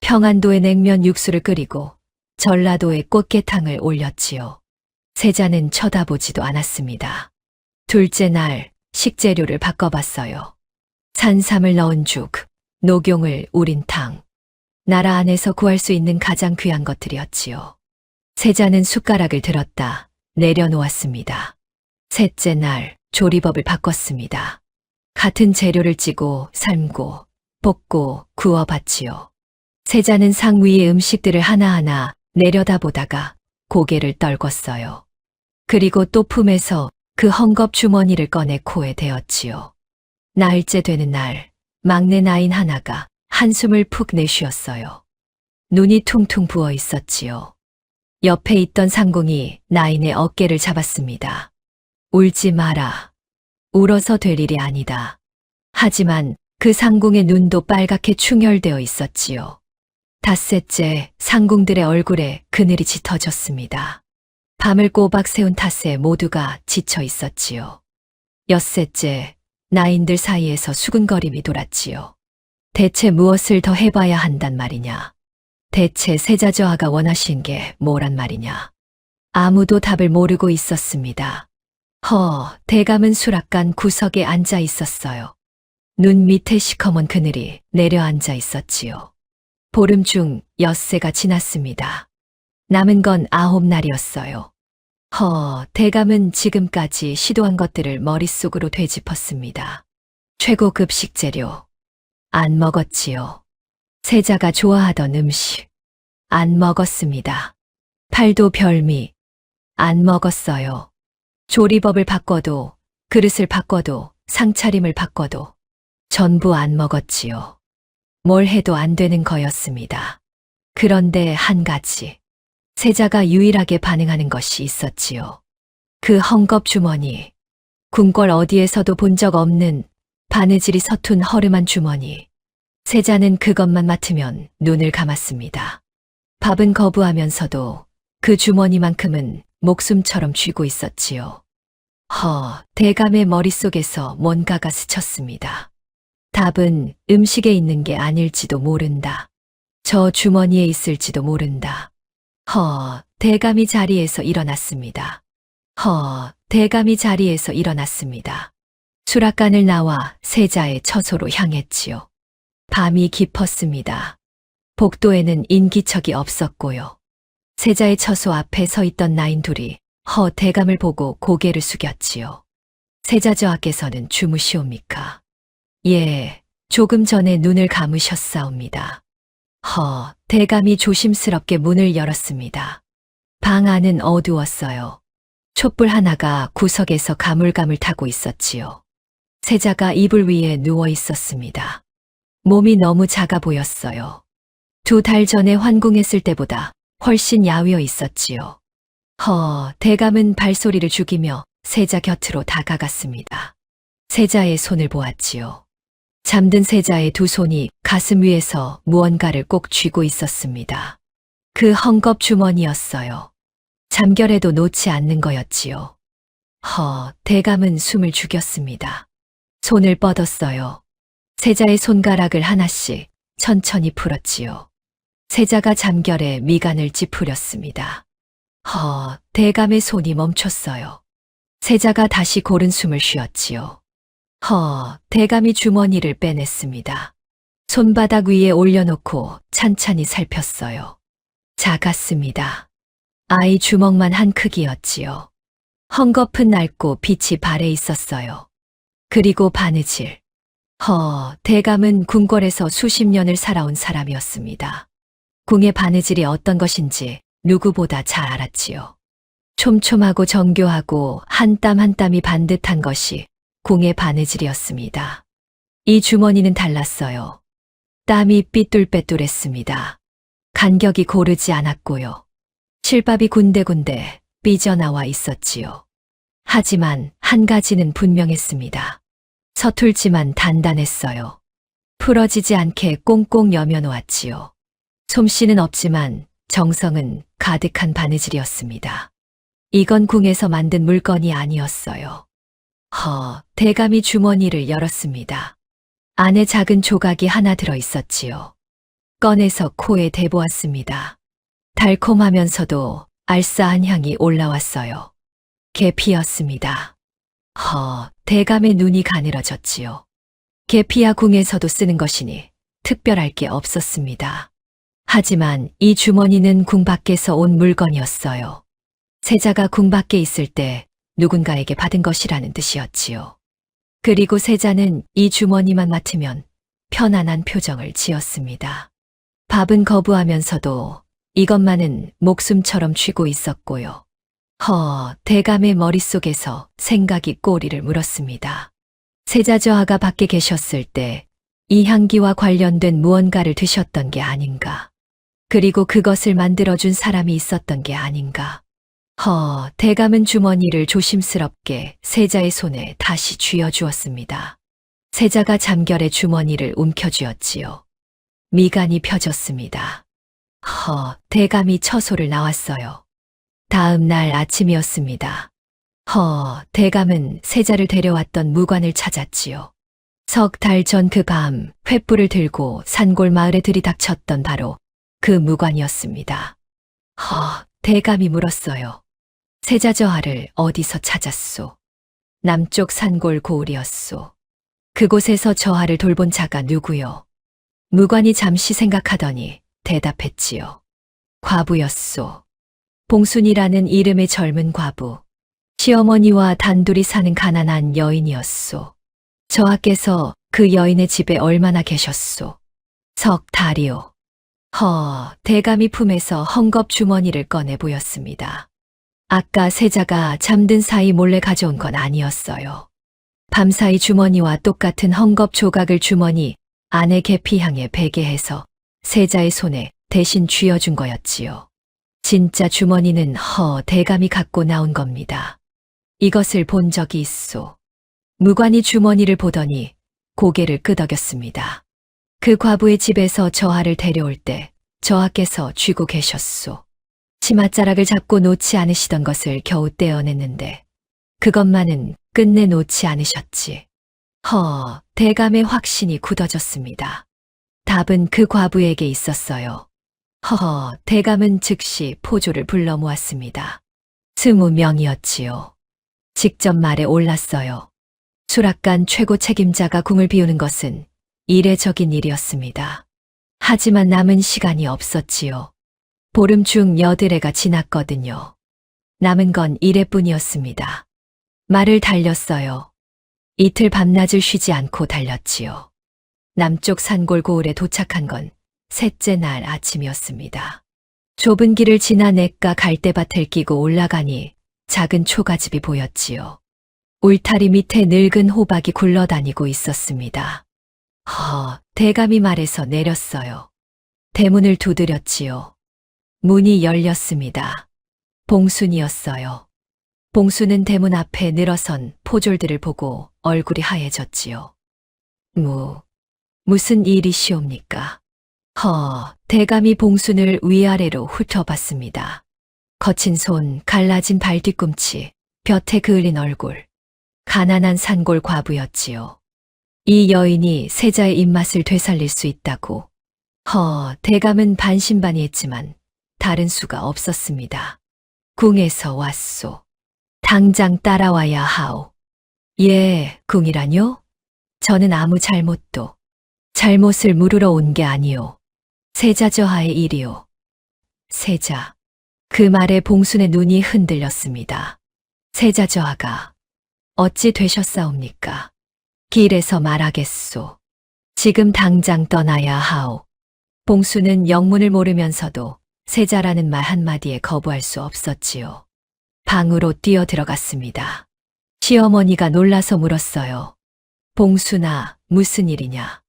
평안도에 냉면 육수를 끓이고 전라도에 꽃게탕을 올렸지요. 세자는 쳐다보지도 않았습니다. 둘째 날, 식재료를 바꿔봤어요. 산삼을 넣은 죽, 녹용을 우린 탕. 나라 안에서 구할 수 있는 가장 귀한 것들이었지요. 세자는 숟가락을 들었다 내려놓았습니다. 셋째 날, 조리법을 바꿨습니다. 같은 재료를 찌고 삶고 볶고 구워봤지요. 세자는 상 위의 음식들을 하나하나 내려다보다가 고개를 떨궜어요. 그리고 또 품에서 그 헝겊 주머니를 꺼내 코에 대었지요. 나흘째 되는 날, 막내 나인 하나가 한숨을 푹 내쉬었어요. 눈이 퉁퉁 부어 있었지요. 옆에 있던 상궁이 나인의 어깨를 잡았습니다. 울지 마라. 울어서 될 일이 아니다. 하지만 그 상궁의 눈도 빨갛게 충혈되어 있었지요. 닷새째 상궁들의 얼굴에 그늘이 짙어졌습니다. 밤을 꼬박 새운 탓에 모두가 지쳐 있었지요. 엿새째 나인들 사이에서 수근거림이 돌았지요. 대체 무엇을 더 해봐야 한단 말이냐? 대체 세자저하가 원하신 게 뭐란 말이냐? 아무도 답을 모르고 있었습니다. 대감은 수락관 구석에 앉아 있었어요. 눈 밑에 시커먼 그늘이 내려앉아 있었지요. 보름 중 엿새가 지났습니다. 남은 건 9날이었어요. 대감은 지금까지 시도한 것들을 머릿속으로 되짚었습니다. 최고급 식재료. 안 먹었지요. 세자가 좋아하던 음식. 안 먹었습니다. 팔도 별미. 안 먹었어요. 조리법을 바꿔도, 그릇을 바꿔도, 상차림을 바꿔도 전부 안 먹었지요. 뭘 해도 안 되는 거였습니다. 그런데 한 가지. 세자가 유일하게 반응하는 것이 있었지요. 그 헝겊 주머니. 궁궐 어디에서도 본 적 없는 바느질이 서툰 허름한 주머니. 세자는 그것만 맡으면 눈을 감았습니다. 밥은 거부하면서도 그 주머니만큼은 목숨처럼 쥐고 있었지요. 대감의 머릿속에서 뭔가가 스쳤습니다. 답은 음식에 있는 게 아닐지도 모른다. 저 주머니에 있을지도 모른다. 대감이 자리에서 일어났습니다. 대감이 자리에서 일어났습니다. 수락관을 나와 세자의 처소로 향했지요. 밤이 깊었습니다. 복도에는 인기척이 없었고요. 세자의 처소 앞에 서 있던 나인 둘이 대감을 보고 고개를 숙였지요. 세자저하께서는 주무시옵니까? 예, 조금 전에 눈을 감으셨사옵니다. 대감이 조심스럽게 문을 열었습니다. 방 안은 어두웠어요. 촛불 하나가 구석에서 가물가물 타고 있었지요. 세자가 이불 위에 누워 있었습니다. 몸이 너무 작아 보였어요. 2달 전에 환궁했을 때보다 훨씬 야위어 있었지요. 대감은 발소리를 죽이며 세자 곁으로 다가갔습니다. 세자의 손을 보았지요. 잠든 세자의 두 손이 가슴 위에서 무언가를 꼭 쥐고 있었습니다. 그 헝겊 주머니였어요. 잠결에도 놓지 않는 거였지요. 대감은 숨을 죽였습니다. 손을 뻗었어요. 세자의 손가락을 하나씩 천천히 풀었지요. 세자가 잠결에 미간을 찌푸렸습니다. 대감의 손이 멈췄어요. 세자가 다시 고른 숨을 쉬었지요. 대감이 주머니를 빼냈습니다. 손바닥 위에 올려놓고 찬찬히 살폈어요. 작았습니다. 아이 주먹만 한 크기였지요. 헝겊은 낡고 빛이 발해 있었어요. 그리고 바느질. 대감은 궁궐에서 수십 년을 살아온 사람이었습니다. 궁의 바느질이 어떤 것인지 누구보다 잘 알았지요. 촘촘하고 정교하고 한 땀 한 땀이 반듯한 것이 궁의 바느질이었습니다. 이 주머니는 달랐어요. 땀이 삐뚤빼뚤했습니다. 간격이 고르지 않았고요. 실밥이 군데군데 삐져나와 있었지요. 하지만 한 가지는 분명했습니다. 서툴지만 단단했어요. 풀어지지 않게 꽁꽁 여며놓았지요. 솜씨는 없지만 정성은 가득한 바느질이었습니다. 이건 궁에서 만든 물건이 아니었어요. 대감이 주머니를 열었습니다. 안에 작은 조각이 하나 들어 있었지요. 꺼내서 코에 대보았습니다. 달콤하면서도 알싸한 향이 올라왔어요. 계피였습니다. 대감의 눈이 가늘어졌지요. 계피야 궁에서도 쓰는 것이니 특별할 게 없었습니다. 하지만 이 주머니는 궁 밖에서 온 물건이었어요. 세자가 궁 밖에 있을 때 누군가에게 받은 것이라는 뜻이었지요. 그리고 세자는 이 주머니만 맡으면 편안한 표정을 지었습니다. 밥은 거부하면서도 이것만은 목숨처럼 쥐고 있었고요. 대감의 머릿속에서 생각이 꼬리를 물었습니다. 세자 저하가 밖에 계셨을 때 이 향기와 관련된 무언가를 드셨던 게 아닌가. 그리고 그것을 만들어준 사람이 있었던 게 아닌가. 대감은 주머니를 조심스럽게 세자의 손에 다시 쥐어주었습니다. 세자가 잠결에 주머니를 움켜쥐었지요. 미간이 펴졌습니다. 대감이 처소를 나왔어요. 다음 날 아침이었습니다. 대감은 세자를 데려왔던 무관을 찾았지요. 석 달 전 그 밤 횃불을 들고 산골 마을에 들이닥쳤던 바로 그 무관이었습니다. 대감이 물었어요. 세자 저하를 어디서 찾았소? 남쪽 산골 고을이었소. 그곳에서 저하를 돌본 자가 누구요? 무관이 잠시 생각하더니 대답했지요. 과부였소. 봉순이라는 이름의 젊은 과부. 시어머니와 단둘이 사는 가난한 여인이었소. 저하께서 그 여인의 집에 얼마나 계셨소? 석 달이요. 대감이 품에서 헝겊 주머니를 꺼내 보였습니다. 아까 세자가 잠든 사이 몰래 가져온 건 아니었어요. 밤사이 주머니와 똑같은 헝겊 조각을 주머니 안에 계피향에 베개해서 세자의 손에 대신 쥐어준 거였지요. 진짜 주머니는 대감이 갖고 나온 겁니다. 이것을 본 적이 있소. 무관이 주머니를 보더니 고개를 끄덕였습니다. 그 과부의 집에서 저하를 데려올 때 저하께서 쥐고 계셨소. 치맛자락을 잡고 놓지 않으시던 것을 겨우 떼어냈는데 그것만은 끝내 놓지 않으셨지. 대감의 확신이 굳어졌습니다. 답은 그 과부에게 있었어요. 대감은 즉시 포조를 불러 모았습니다. 20명이었지요. 직접 말에 올랐어요. 수락관 최고 책임자가 궁을 비우는 것은 이례적인 일이었습니다. 하지만 남은 시간이 없었지요. 보름 중 8해가 지났거든요. 남은 건 1회뿐이었습니다. 말을 달렸어요. 이틀 밤낮을 쉬지 않고 달렸지요. 남쪽 산골 고을에 도착한 건 셋째 날 아침이었습니다. 좁은 길을 지나 냇가 갈대밭을 끼고 올라가니 작은 초가집이 보였지요. 울타리 밑에 늙은 호박이 굴러다니고 있었습니다. 대감이 말해서 내렸어요. 대문을 두드렸지요. 문이 열렸습니다. 봉순이었어요. 봉순은 대문 앞에 늘어선 포졸들을 보고 얼굴이 하얘졌지요. 무슨 일이시옵니까? 대감이 봉순을 위아래로 훑어봤습니다. 거친 손, 갈라진 발 뒤꿈치, 볕에 그을린 얼굴. 가난한 산골 과부였지요. 이 여인이 세자의 입맛을 되살릴 수 있다고 대감은 반신반의했지만 다른 수가 없었습니다. 궁에서 왔소. 당장 따라와야 하오. 예, 궁이라뇨? 저는 아무 잘못을 물으러 온 게 아니오. 세자저하의 일이오. 세자. 그 말에 봉순의 눈이 흔들렸습니다. 세자저하가 어찌 되셨사옵니까? 길에서 말하겠소. 지금 당장 떠나야 하오. 봉순은 영문을 모르면서도 세자라는 말 한마디에 거부할 수 없었지요. 방으로 뛰어 들어갔습니다. 시어머니가 놀라서 물었어요. 봉순아, 무슨 일이냐?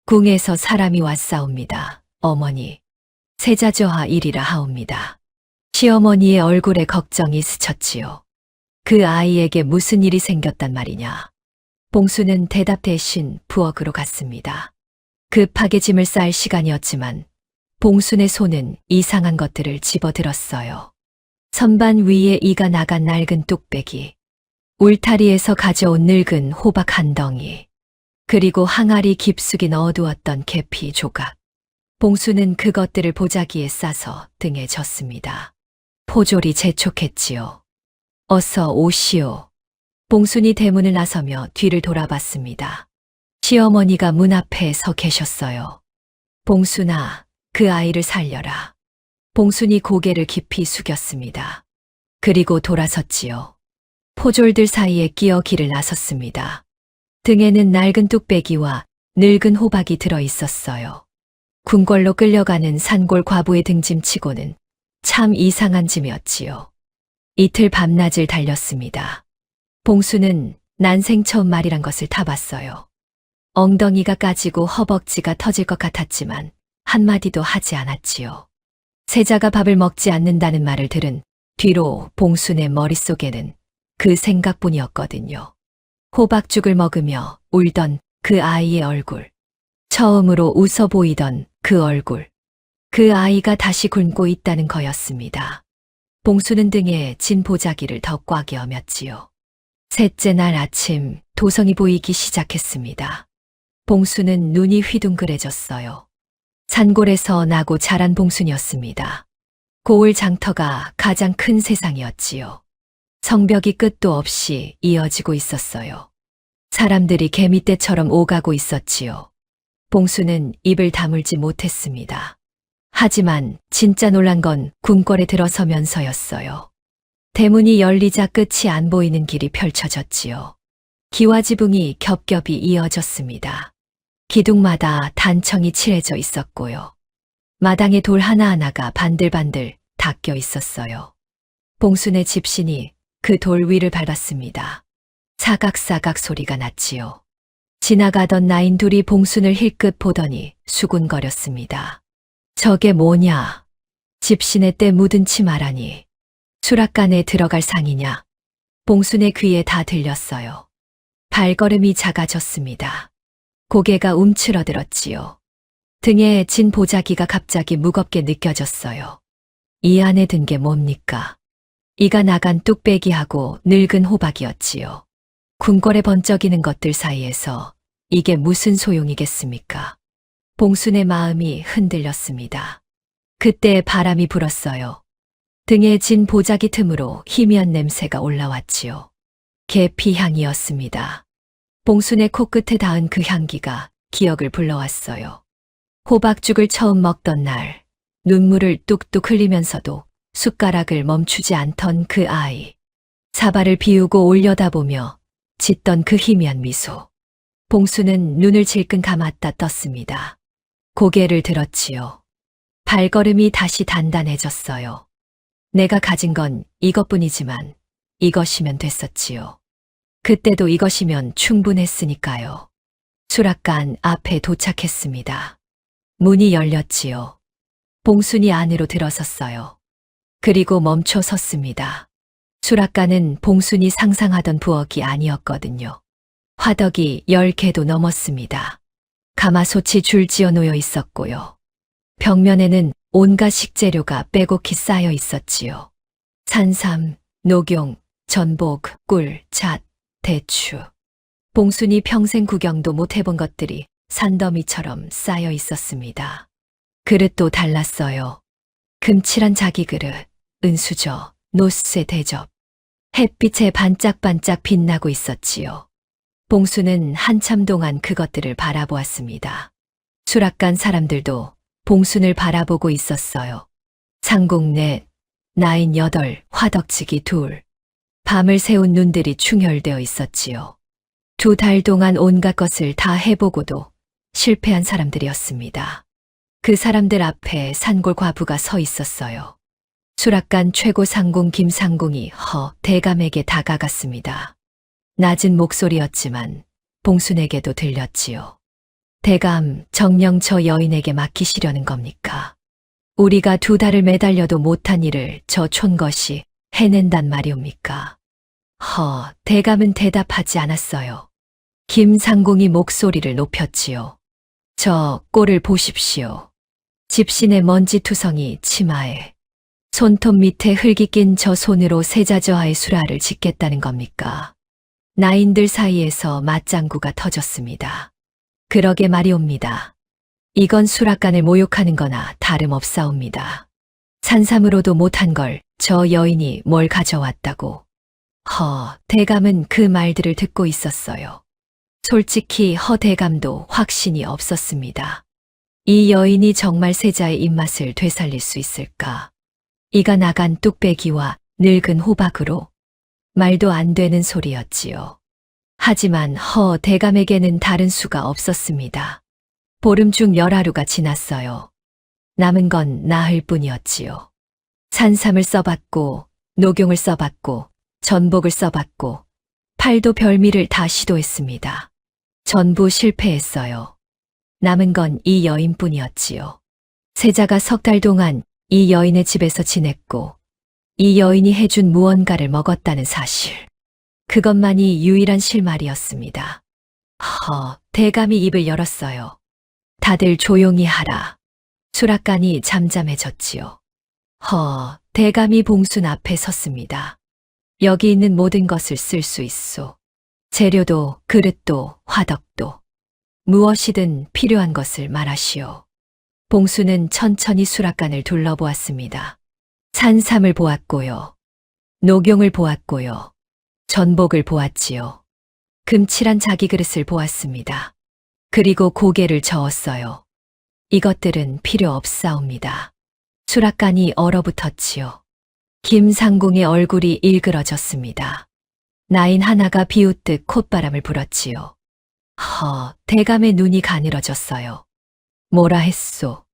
궁에서 사람이 왔사옵니다. 어머니. 세자저하 일이라 하옵니다. 시어머니의 얼굴에 걱정이 스쳤지요. 그 아이에게 무슨 일이 생겼단 말이냐? 봉수는 대답 대신 부엌으로 갔습니다. 급하게 짐을 쌀 시간이었지만 봉순의 손은 이상한 것들을 집어들었어요. 선반 위에 이가 나간 낡은 뚝배기, 울타리에서 가져온 늙은 호박 한 덩이, 그리고 항아리 깊숙이 넣어두었던 계피 조각. 봉수는 그것들을 보자기에 싸서 등에 졌습니다. 포졸이 재촉했지요. 어서 오시오. 봉순이 대문을 나서며 뒤를 돌아봤습니다. 시어머니가 문 앞에 서 계셨어요. 봉순아, 그 아이를 살려라. 봉순이 고개를 깊이 숙였습니다. 그리고 돌아섰지요. 포졸들 사이에 끼어 길을 나섰습니다. 등에는 낡은 뚝배기와 늙은 호박이 들어 있었어요. 궁궐로 끌려가는 산골 과부의 등짐치고는 참 이상한 짐이었지요. 이틀 밤낮을 달렸습니다. 봉수는 난생 처음 말이란 것을 타봤어요. 엉덩이가 까지고 허벅지가 터질 것 같았지만 한마디도 하지 않았지요. 세자가 밥을 먹지 않는다는 말을 들은 뒤로 봉순의 머릿속에는 그 생각뿐이었거든요. 호박죽을 먹으며 울던 그 아이의 얼굴. 처음으로 웃어 보이던 그 얼굴. 그 아이가 다시 굶고 있다는 거였습니다. 봉수는 등에 진 보자기를 더 꽉 여몄지요. 셋째 날 아침 도성이 보이기 시작했습니다. 봉수는 눈이 휘둥그레졌어요. 산골에서 나고 자란 봉순이었습니다. 고을 장터가 가장 큰 세상이었지요. 성벽이 끝도 없이 이어지고 있었어요. 사람들이 개미떼처럼 오가고 있었지요. 봉수는 입을 다물지 못했습니다. 하지만 진짜 놀란 건 궁궐에 들어서면서였어요. 대문이 열리자 끝이 안 보이는 길이 펼쳐졌지요. 기와 지붕이 겹겹이 이어졌습니다. 기둥마다 단청이 칠해져 있었고요. 마당에 돌 하나하나가 반들반들 닦여 있었어요. 봉순의 집신이 그 돌 위를 밟았습니다. 사각사각 소리가 났지요. 지나가던 나인 둘이 봉순을 힐끗 보더니 수군거렸습니다. 저게 뭐냐? 집신의 때 묻은 치마라니. 수락관에 들어갈 상이냐? 봉순의 귀에 다 들렸어요. 발걸음이 작아졌습니다. 고개가 움츠러들었지요. 등에 진 보자기가 갑자기 무겁게 느껴졌어요. 이 안에 든 게 뭡니까? 이가 나간 뚝배기하고 늙은 호박이었지요. 궁궐에 번쩍이는 것들 사이에서 이게 무슨 소용이겠습니까? 봉순의 마음이 흔들렸습니다. 그때 바람이 불었어요. 등에 진 보자기 틈으로 희미한 냄새가 올라왔지요. 계피 향이었습니다. 봉순의 코끝에 닿은 그 향기가 기억을 불러왔어요. 호박죽을 처음 먹던 날, 눈물을 뚝뚝 흘리면서도 숟가락을 멈추지 않던 그 아이. 사발을 비우고 올려다보며 짓던 그 희미한 미소. 봉수는 눈을 질끈 감았다 떴습니다. 고개를 들었지요. 발걸음이 다시 단단해졌어요. 내가 가진 건 이것뿐이지만 이것이면 됐었지요. 그때도 이것이면 충분했으니까요. 수락관 앞에 도착했습니다. 문이 열렸지요. 봉순이 안으로 들어섰어요. 그리고 멈춰 섰습니다. 수락관은 봉순이 상상하던 부엌이 아니었거든요. 화덕이 10개도 넘었습니다. 가마솥이 줄지어 놓여 있었고요. 벽면에는 온갖 식재료가 빼곡히 쌓여 있었지요. 산삼, 녹용, 전복, 꿀, 잣, 대추. 봉순이 평생 구경도 못 해본 것들이 산더미처럼 쌓여 있었습니다. 그릇도 달랐어요. 금칠한 자기 그릇, 은수저, 노쇠 대접. 햇빛에 반짝반짝 빛나고 있었지요. 봉수는 한참 동안 그것들을 바라보았습니다. 수락관 사람들도 봉순을 바라보고 있었어요. 상공 넷, 나인 여덟, 화덕치기 둘. 밤을 새운 눈들이 충혈되어 있었지요. 2달 동안 온갖 것을 다 해보고도 실패한 사람들이었습니다. 그 사람들 앞에 산골 과부가 서 있었어요. 수락관 최고 상공 김상공이 대감에게 다가갔습니다. 낮은 목소리였지만 봉순에게도 들렸지요. 대감, 정녕 저 여인에게 맡기시려는 겁니까? 우리가 2달을 매달려도 못한 일을 저 촌것이 해낸단 말이옵니까? 대감은 대답하지 않았어요. 김상공이 목소리를 높였지요. 저 꼴을 보십시오. 집신의 먼지투성이 치마에 손톱 밑에 흙이 낀 저 손으로 세자저하의 수라를 짓겠다는 겁니까? 나인들 사이에서 맞장구가 터졌습니다. 그러게 말이옵니다. 이건 수락관을 모욕하는 거나 다름없사옵니다. 산삼으로도 못한 걸 저 여인이 뭘 가져왔다고. 대감은 그 말들을 듣고 있었어요. 솔직히 대감도 확신이 없었습니다. 이 여인이 정말 세자의 입맛을 되살릴 수 있을까? 이가 나간 뚝배기와 늙은 호박으로 말도 안 되는 소리였지요. 하지만 대감에게는 다른 수가 없었습니다. 보름 중 열하루가 지났어요. 남은 건 나흘 뿐이었지요. 산삼을 써봤고, 녹용을 써봤고, 전복을 써봤고, 팔도 별미를 다 시도했습니다. 전부 실패했어요. 남은 건 이 여인뿐이었지요. 세자가 3달 동안 이 여인의 집에서 지냈고, 이 여인이 해준 무언가를 먹었다는 사실. 그것만이 유일한 실말이었습니다. 대감이 입을 열었어요. 다들 조용히 하라. 수락관이 잠잠해졌지요. 대감이 봉순 앞에 섰습니다. 여기 있는 모든 것을 쓸 수 있소. 재료도, 그릇도, 화덕도. 무엇이든 필요한 것을 말하시오. 봉순은 천천히 수락관을 둘러보았습니다. 산삼을 보았고요. 녹용을 보았고요. 전복을 보았지요. 금칠한 자기 그릇을 보았습니다. 그리고 고개를 저었어요. 이것들은 필요 없사옵니다. 수락관이 얼어붙었지요. 김상공의 얼굴이 일그러졌습니다. 나인 하나가 비웃듯 콧바람을 불었지요. 대감의 눈이 가늘어졌어요. 뭐라 했소?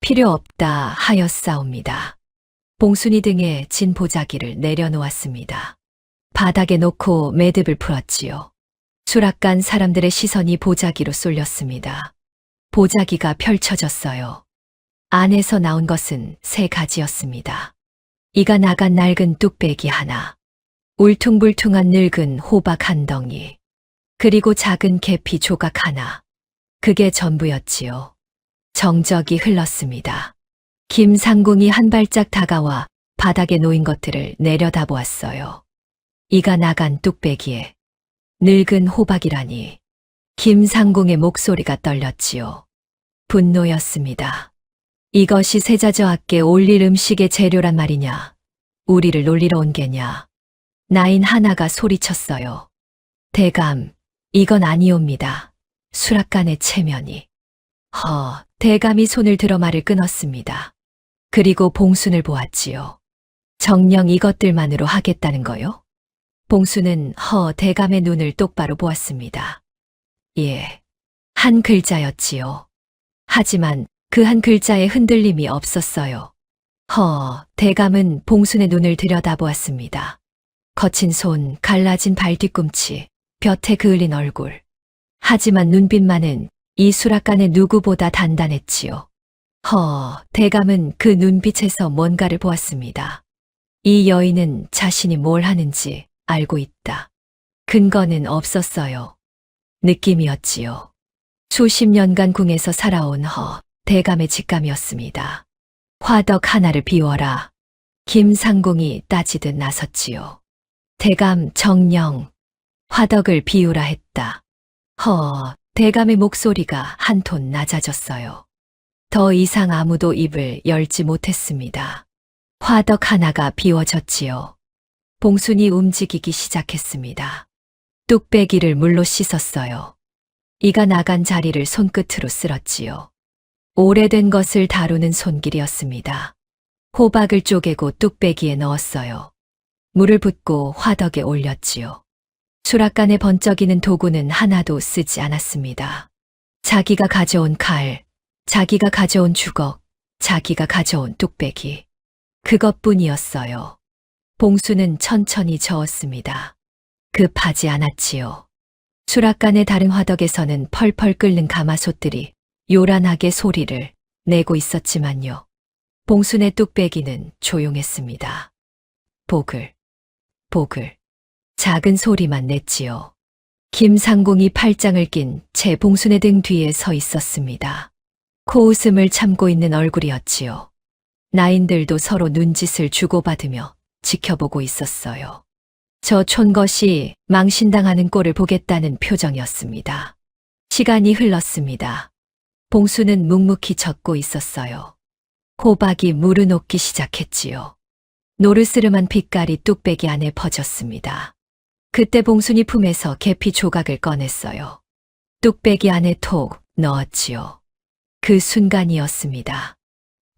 필요 없다 하였사옵니다. 봉순이 등에 진 보자기를 내려놓았습니다. 바닥에 놓고 매듭을 풀었지요. 수락관 사람들의 시선이 보자기로 쏠렸습니다. 보자기가 펼쳐졌어요. 안에서 나온 것은 3가지였습니다. 이가 나간 낡은 뚝배기 하나, 울퉁불퉁한 늙은 호박 한 덩이, 그리고 작은 계피 조각 하나. 그게 전부였지요. 정적이 흘렀습니다. 김상궁이 한 발짝 다가와 바닥에 놓인 것들을 내려다보았어요. 이가 나간 뚝배기에 늙은 호박이라니. 김상궁의 목소리가 떨렸지요. 분노였습니다. 이것이 세자저하께 올릴 음식의 재료란 말이냐? 우리를 놀리러 온 게냐? 나인 하나가 소리쳤어요. 대감, 이건 아니옵니다. 수락관의 체면이. 대감이 손을 들어 말을 끊었습니다. 그리고 봉순을 보았지요. 정녕 이것들만으로 하겠다는 거요? 봉순은 대감의 눈을 똑바로 보았습니다. 예, 한 글자였지요. 하지만 그 한 글자에 흔들림이 없었어요. 대감은 봉순의 눈을 들여다보았습니다. 거친 손, 갈라진 발 뒤꿈치, 볕에 그을린 얼굴. 하지만 눈빛만은 이 수락관의 누구보다 단단했지요. 대감은 그 눈빛에서 뭔가를 보았습니다. 이 여인은 자신이 뭘 하는지 알고 있다. 근거는 없었어요. 느낌이었지요. 수십 년간 궁에서 살아온 대감의 직감이었습니다. 화덕 하나를 비워라. 김상궁이 따지듯 나섰지요. 대감 정녕, 화덕을 비우라 했다. 대감의 목소리가 한 톤 낮아졌어요. 더 이상 아무도 입을 열지 못했습니다. 화덕 하나가 비워졌지요. 봉순이 움직이기 시작했습니다. 뚝배기를 물로 씻었어요. 이가 나간 자리를 손끝으로 쓸었지요. 오래된 것을 다루는 손길이었습니다. 호박을 쪼개고 뚝배기에 넣었어요. 물을 붓고 화덕에 올렸지요. 수락관에 번쩍이는 도구는 하나도 쓰지 않았습니다. 자기가 가져온 칼, 자기가 가져온 주걱, 자기가 가져온 뚝배기. 그것뿐이었어요. 봉수는 천천히 저었습니다. 급하지 않았지요. 수락관의 다른 화덕에서는 펄펄 끓는 가마솥들이 요란하게 소리를 내고 있었지만요. 봉순의 뚝배기는 조용했습니다. 보글, 보글. 작은 소리만 냈지요. 김상공이 팔짱을 낀 채 봉순의 등 뒤에 서 있었습니다. 코웃음을 참고 있는 얼굴이었지요. 나인들도 서로 눈짓을 주고받으며 지켜보고 있었어요. 저 촌것이 망신당하는 꼴을 보겠다는 표정이었습니다. 시간이 흘렀습니다. 봉수는 묵묵히 젓고 있었어요. 호박이 무르녹기 시작했지요. 노르스름한 빛깔이 뚝배기 안에 퍼졌습니다. 그때 봉순이 품에서 계피 조각을 꺼냈어요. 뚝배기 안에 톡 넣었지요. 그 순간이었습니다.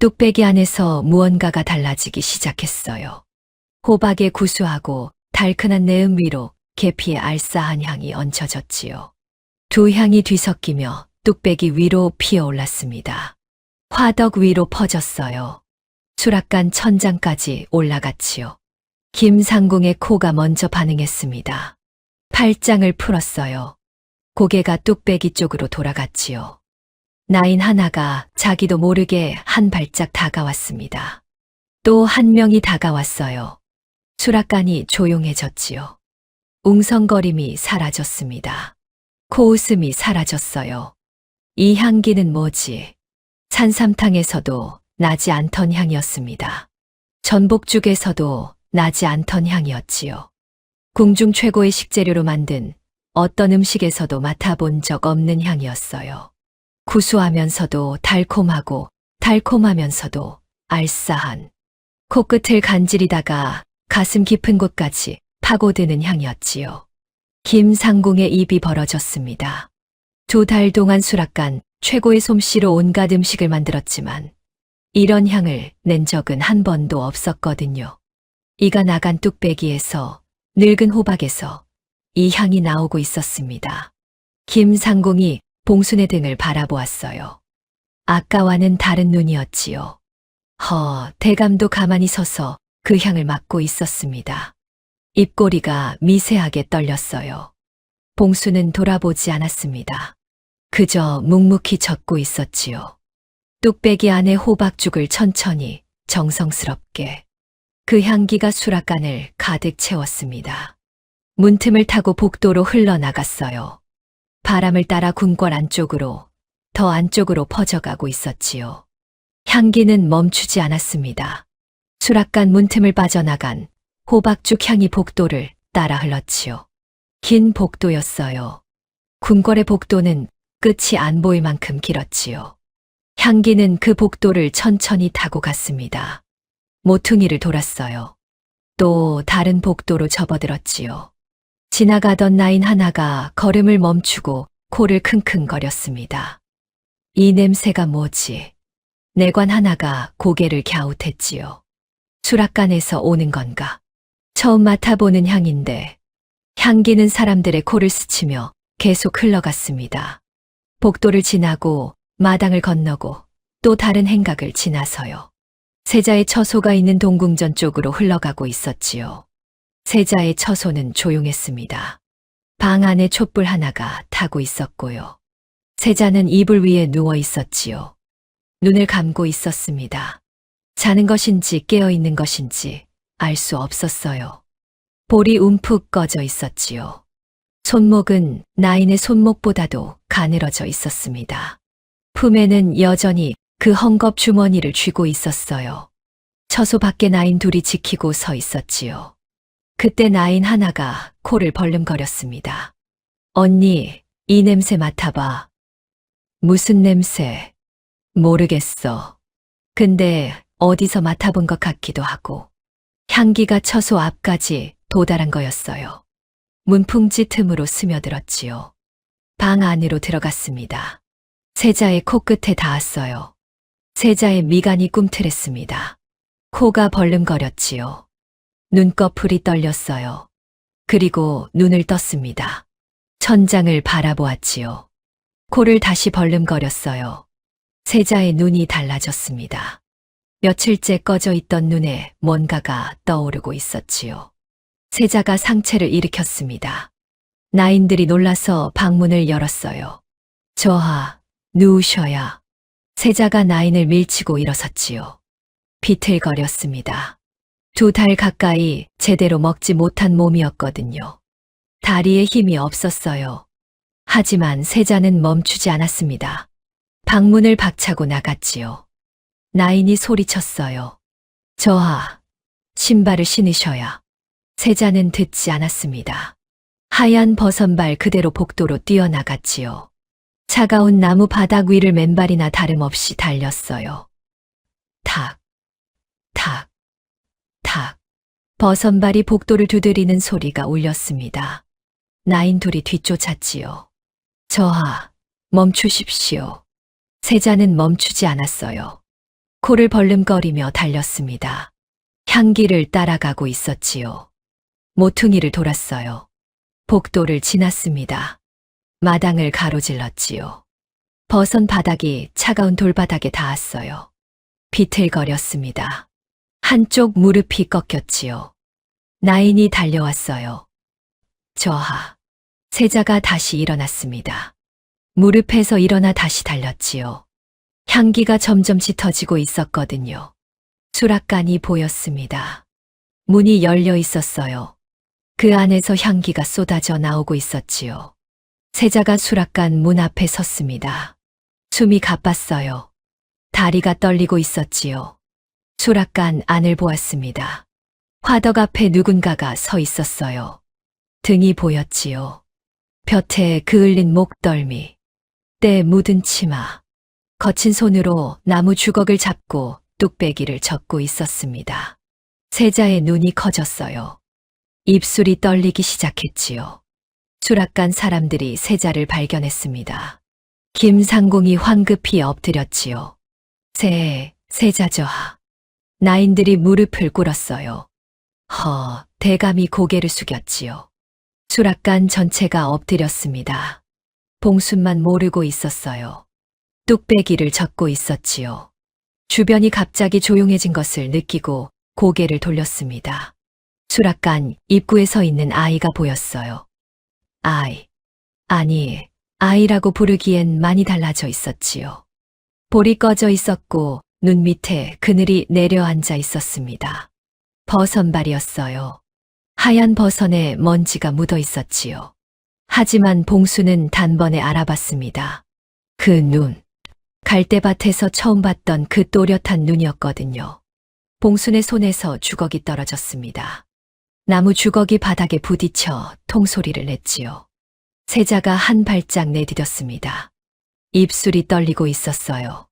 뚝배기 안에서 무언가가 달라지기 시작했어요. 호박의 구수하고 달큰한 내음 위로 계피의 알싸한 향이 얹혀졌지요. 두 향이 뒤섞이며 뚝배기 위로 피어올랐습니다. 화덕 위로 퍼졌어요. 수락관 천장까지 올라갔지요. 김상궁의 코가 먼저 반응했습니다. 팔짱을 풀었어요. 고개가 뚝배기 쪽으로 돌아갔지요. 나인 하나가 자기도 모르게 한 발짝 다가왔습니다. 또 한 명이 다가왔어요. 수락관이 조용해졌지요. 웅성거림이 사라졌습니다. 코웃음이 사라졌어요. 이 향기는 뭐지? 산삼탕에서도 나지 않던 향이었습니다. 전복죽에서도 나지 않던 향이었지요. 궁중 최고의 식재료로 만든 어떤 음식에서도 맡아본 적 없는 향이었어요. 구수하면서도 달콤하고 달콤하면서도 알싸한, 코끝을 간지리다가 가슴 깊은 곳까지 파고드는 향이었지요. 김상궁의 입이 벌어졌습니다. 2달 동안 수락관 최고의 솜씨로 온갖 음식을 만들었지만 이런 향을 낸 적은 한 번도 없었거든요. 이가 나간 뚝배기에서, 늙은 호박에서 이 향이 나오고 있었습니다. 김상궁이 봉순의 등을 바라보았어요. 아까와는 다른 눈이었지요. 대감도 가만히 서서 그 향을 맡고 있었습니다. 입꼬리가 미세하게 떨렸어요. 봉수는 돌아보지 않았습니다. 그저 묵묵히 젓고 있었지요. 뚝배기 안에 호박죽을 천천히 정성스럽게. 그 향기가 수락관을 가득 채웠습니다. 문틈을 타고 복도로 흘러나갔어요. 바람을 따라 궁궐 안쪽으로, 더 안쪽으로 퍼져가고 있었지요. 향기는 멈추지 않았습니다. 수락관 문틈을 빠져나간 호박죽 향이 복도를 따라 흘렀지요. 긴 복도였어요. 궁궐의 복도는 끝이 안 보일 만큼 길었지요. 향기는 그 복도를 천천히 타고 갔습니다. 모퉁이를 돌았어요. 또 다른 복도로 접어들었지요. 지나가던 나인 하나가 걸음을 멈추고 코를 킁킁거렸습니다. 이 냄새가 뭐지? 내관 하나가 고개를 갸웃했지요. 수락관에서 오는 건가? 처음 맡아보는 향인데 향기는 사람들의 코를 스치며 계속 흘러갔습니다. 복도를 지나고 마당을 건너고 또 다른 행각을 지나서요. 세자의 처소가 있는 동궁전 쪽으로 흘러가고 있었지요. 세자의 처소는 조용했습니다. 방 안에 촛불 하나가 타고 있었고요. 세자는 이불 위에 누워 있었지요. 눈을 감고 있었습니다. 자는 것인지 깨어 있는 것인지 알 수 없었어요. 볼이 움푹 꺼져 있었지요. 손목은 나인의 손목보다도 가늘어져 있었습니다. 품에는 여전히 그 헝겊 주머니를 쥐고 있었어요. 처소 밖에 나인 둘이 지키고 서 있었지요. 그때 나인 하나가 코를 벌름거렸습니다. 언니, 이 냄새 맡아봐. 무슨 냄새? 모르겠어. 근데 어디서 맡아본 것 같기도 하고. 향기가 처소 앞까지 도달한 거였어요. 문풍지 틈으로 스며들었지요. 방 안으로 들어갔습니다. 세자의 코끝에 닿았어요. 세자의 미간이 꿈틀했습니다. 코가 벌름거렸지요. 눈꺼풀이 떨렸어요. 그리고 눈을 떴습니다. 천장을 바라보았지요. 코를 다시 벌름거렸어요. 세자의 눈이 달라졌습니다. 며칠째 꺼져 있던 눈에 뭔가가 떠오르고 있었지요. 세자가 상체를 일으켰습니다. 나인들이 놀라서 방문을 열었어요. 저하, 누우셔야. 세자가 나인을 밀치고 일어섰지요. 비틀거렸습니다. 2달 가까이 제대로 먹지 못한 몸이었거든요. 다리에 힘이 없었어요. 하지만 세자는 멈추지 않았습니다. 방문을 박차고 나갔지요. 나인이 소리쳤어요. 저하, 신발을 신으셔야. 세자는 듣지 않았습니다. 하얀 버선발 그대로 복도로 뛰어나갔지요. 차가운 나무 바닥 위를 맨발이나 다름없이 달렸어요. 탁, 탁, 탁. 버선발이 복도를 두드리는 소리가 울렸습니다. 나인 둘이 뒤쫓았지요. 저하, 멈추십시오. 세자는 멈추지 않았어요. 코를 벌름거리며 달렸습니다. 향기를 따라가고 있었지요. 모퉁이를 돌았어요. 복도를 지났습니다. 마당을 가로질렀지요. 버선 바닥이 차가운 돌바닥에 닿았어요. 비틀거렸습니다. 한쪽 무릎이 꺾였지요. 나인이 달려왔어요. 저하. 세자가 다시 일어났습니다. 무릎에서 일어나 다시 달렸지요. 향기가 점점 짙어지고 있었거든요. 수락관이 보였습니다. 문이 열려 있었어요. 그 안에서 향기가 쏟아져 나오고 있었지요. 세자가 수락관 문 앞에 섰습니다. 숨이 가빴어요. 다리가 떨리고 있었지요. 수락관 안을 보았습니다. 화덕 앞에 누군가가 서 있었어요. 등이 보였지요. 볕에 그을린 목덜미, 때 묻은 치마, 거친 손으로 나무 주걱을 잡고 뚝배기를 젓고 있었습니다. 세자의 눈이 커졌어요. 입술이 떨리기 시작했지요. 수락관 사람들이 세자를 발견했습니다. 김상공이 황급히 엎드렸지요. 세자저하. 나인들이 무릎을 꿇었어요. 대감이 고개를 숙였지요. 수락관 전체가 엎드렸습니다. 봉순만 모르고 있었어요. 뚝배기를 젓고 있었지요. 주변이 갑자기 조용해진 것을 느끼고 고개를 돌렸습니다. 수락관 입구에 서 있는 아이가 보였어요. 아이라고 부르기엔 많이 달라져 있었지요. 볼이 꺼져 있었고 눈 밑에 그늘이 내려앉아 있었습니다. 버선발이었어요. 하얀 버선에 먼지가 묻어 있었지요. 하지만 봉수는 단번에 알아봤습니다. 그 눈, 갈대밭에서 처음 봤던 그 또렷한 눈이었거든요. 봉순의 손에서 주걱이 떨어졌습니다. 나무 주걱이 바닥에 부딪혀 통소리를 냈지요. 세자가 한 발짝 내디뎠습니다. 입술이 떨리고 있었어요.